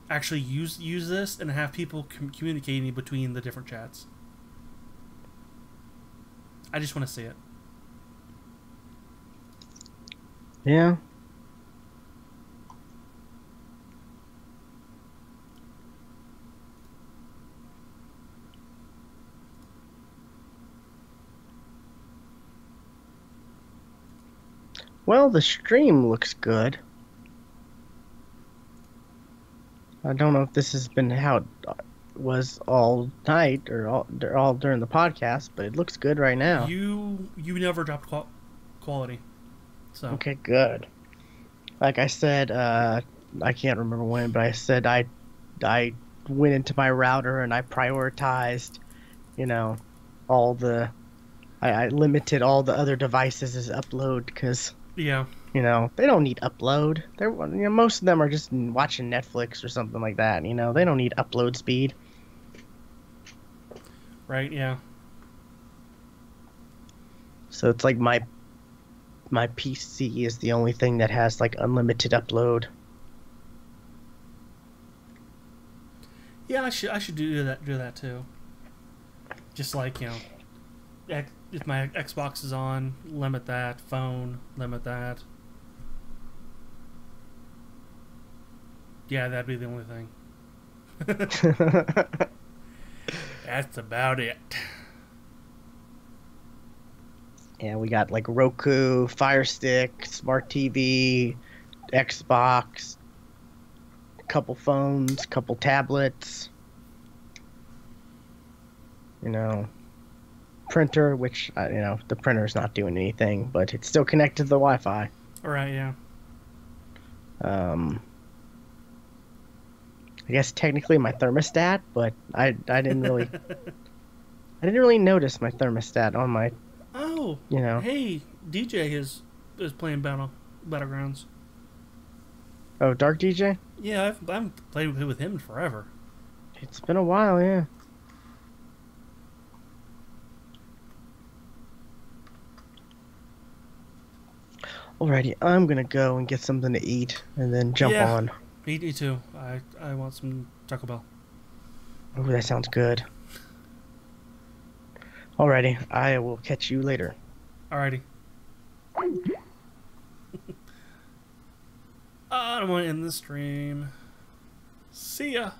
actually use this and have people communicating between the different chats. I just want to see it. Yeah. Well, the stream looks good. I don't know if this has been how it was all night or all during the podcast, but it looks good right now. You never dropped quality, so Okay, good. Like I said, I can't remember when, but I said I went into my router and I prioritized, you know, all the I limited all the other devices as upload because yeah, they don't need upload. They're most of them are just watching Netflix or something like that. They don't need upload speed. right, yeah. So it's like my PC is the only thing that has like unlimited upload. Yeah, I should do that too. Just like if my Xbox is on, limit that. Phone, limit that. Yeah, that'd be the only thing. That's about it. Yeah, we got like Roku, Fire Stick, Smart TV, Xbox, a couple phones, couple tablets, you know, printer, which, the printer's not doing anything, but it's still connected to the Wi-Fi. All right, yeah. Um, I guess technically my thermostat, but I didn't really notice my thermostat on my, Oh, you know. hey, DJ is playing Battlegrounds. Oh, Dark DJ? Yeah, I haven't played with him in forever. It's been a while, yeah. Alrighty, I'm gonna go and get something to eat and then jump Yeah, on. me too. I want some Taco Bell. Oh, that sounds good. Alrighty, I will catch you later. Alrighty. I don't want to end the stream. See ya.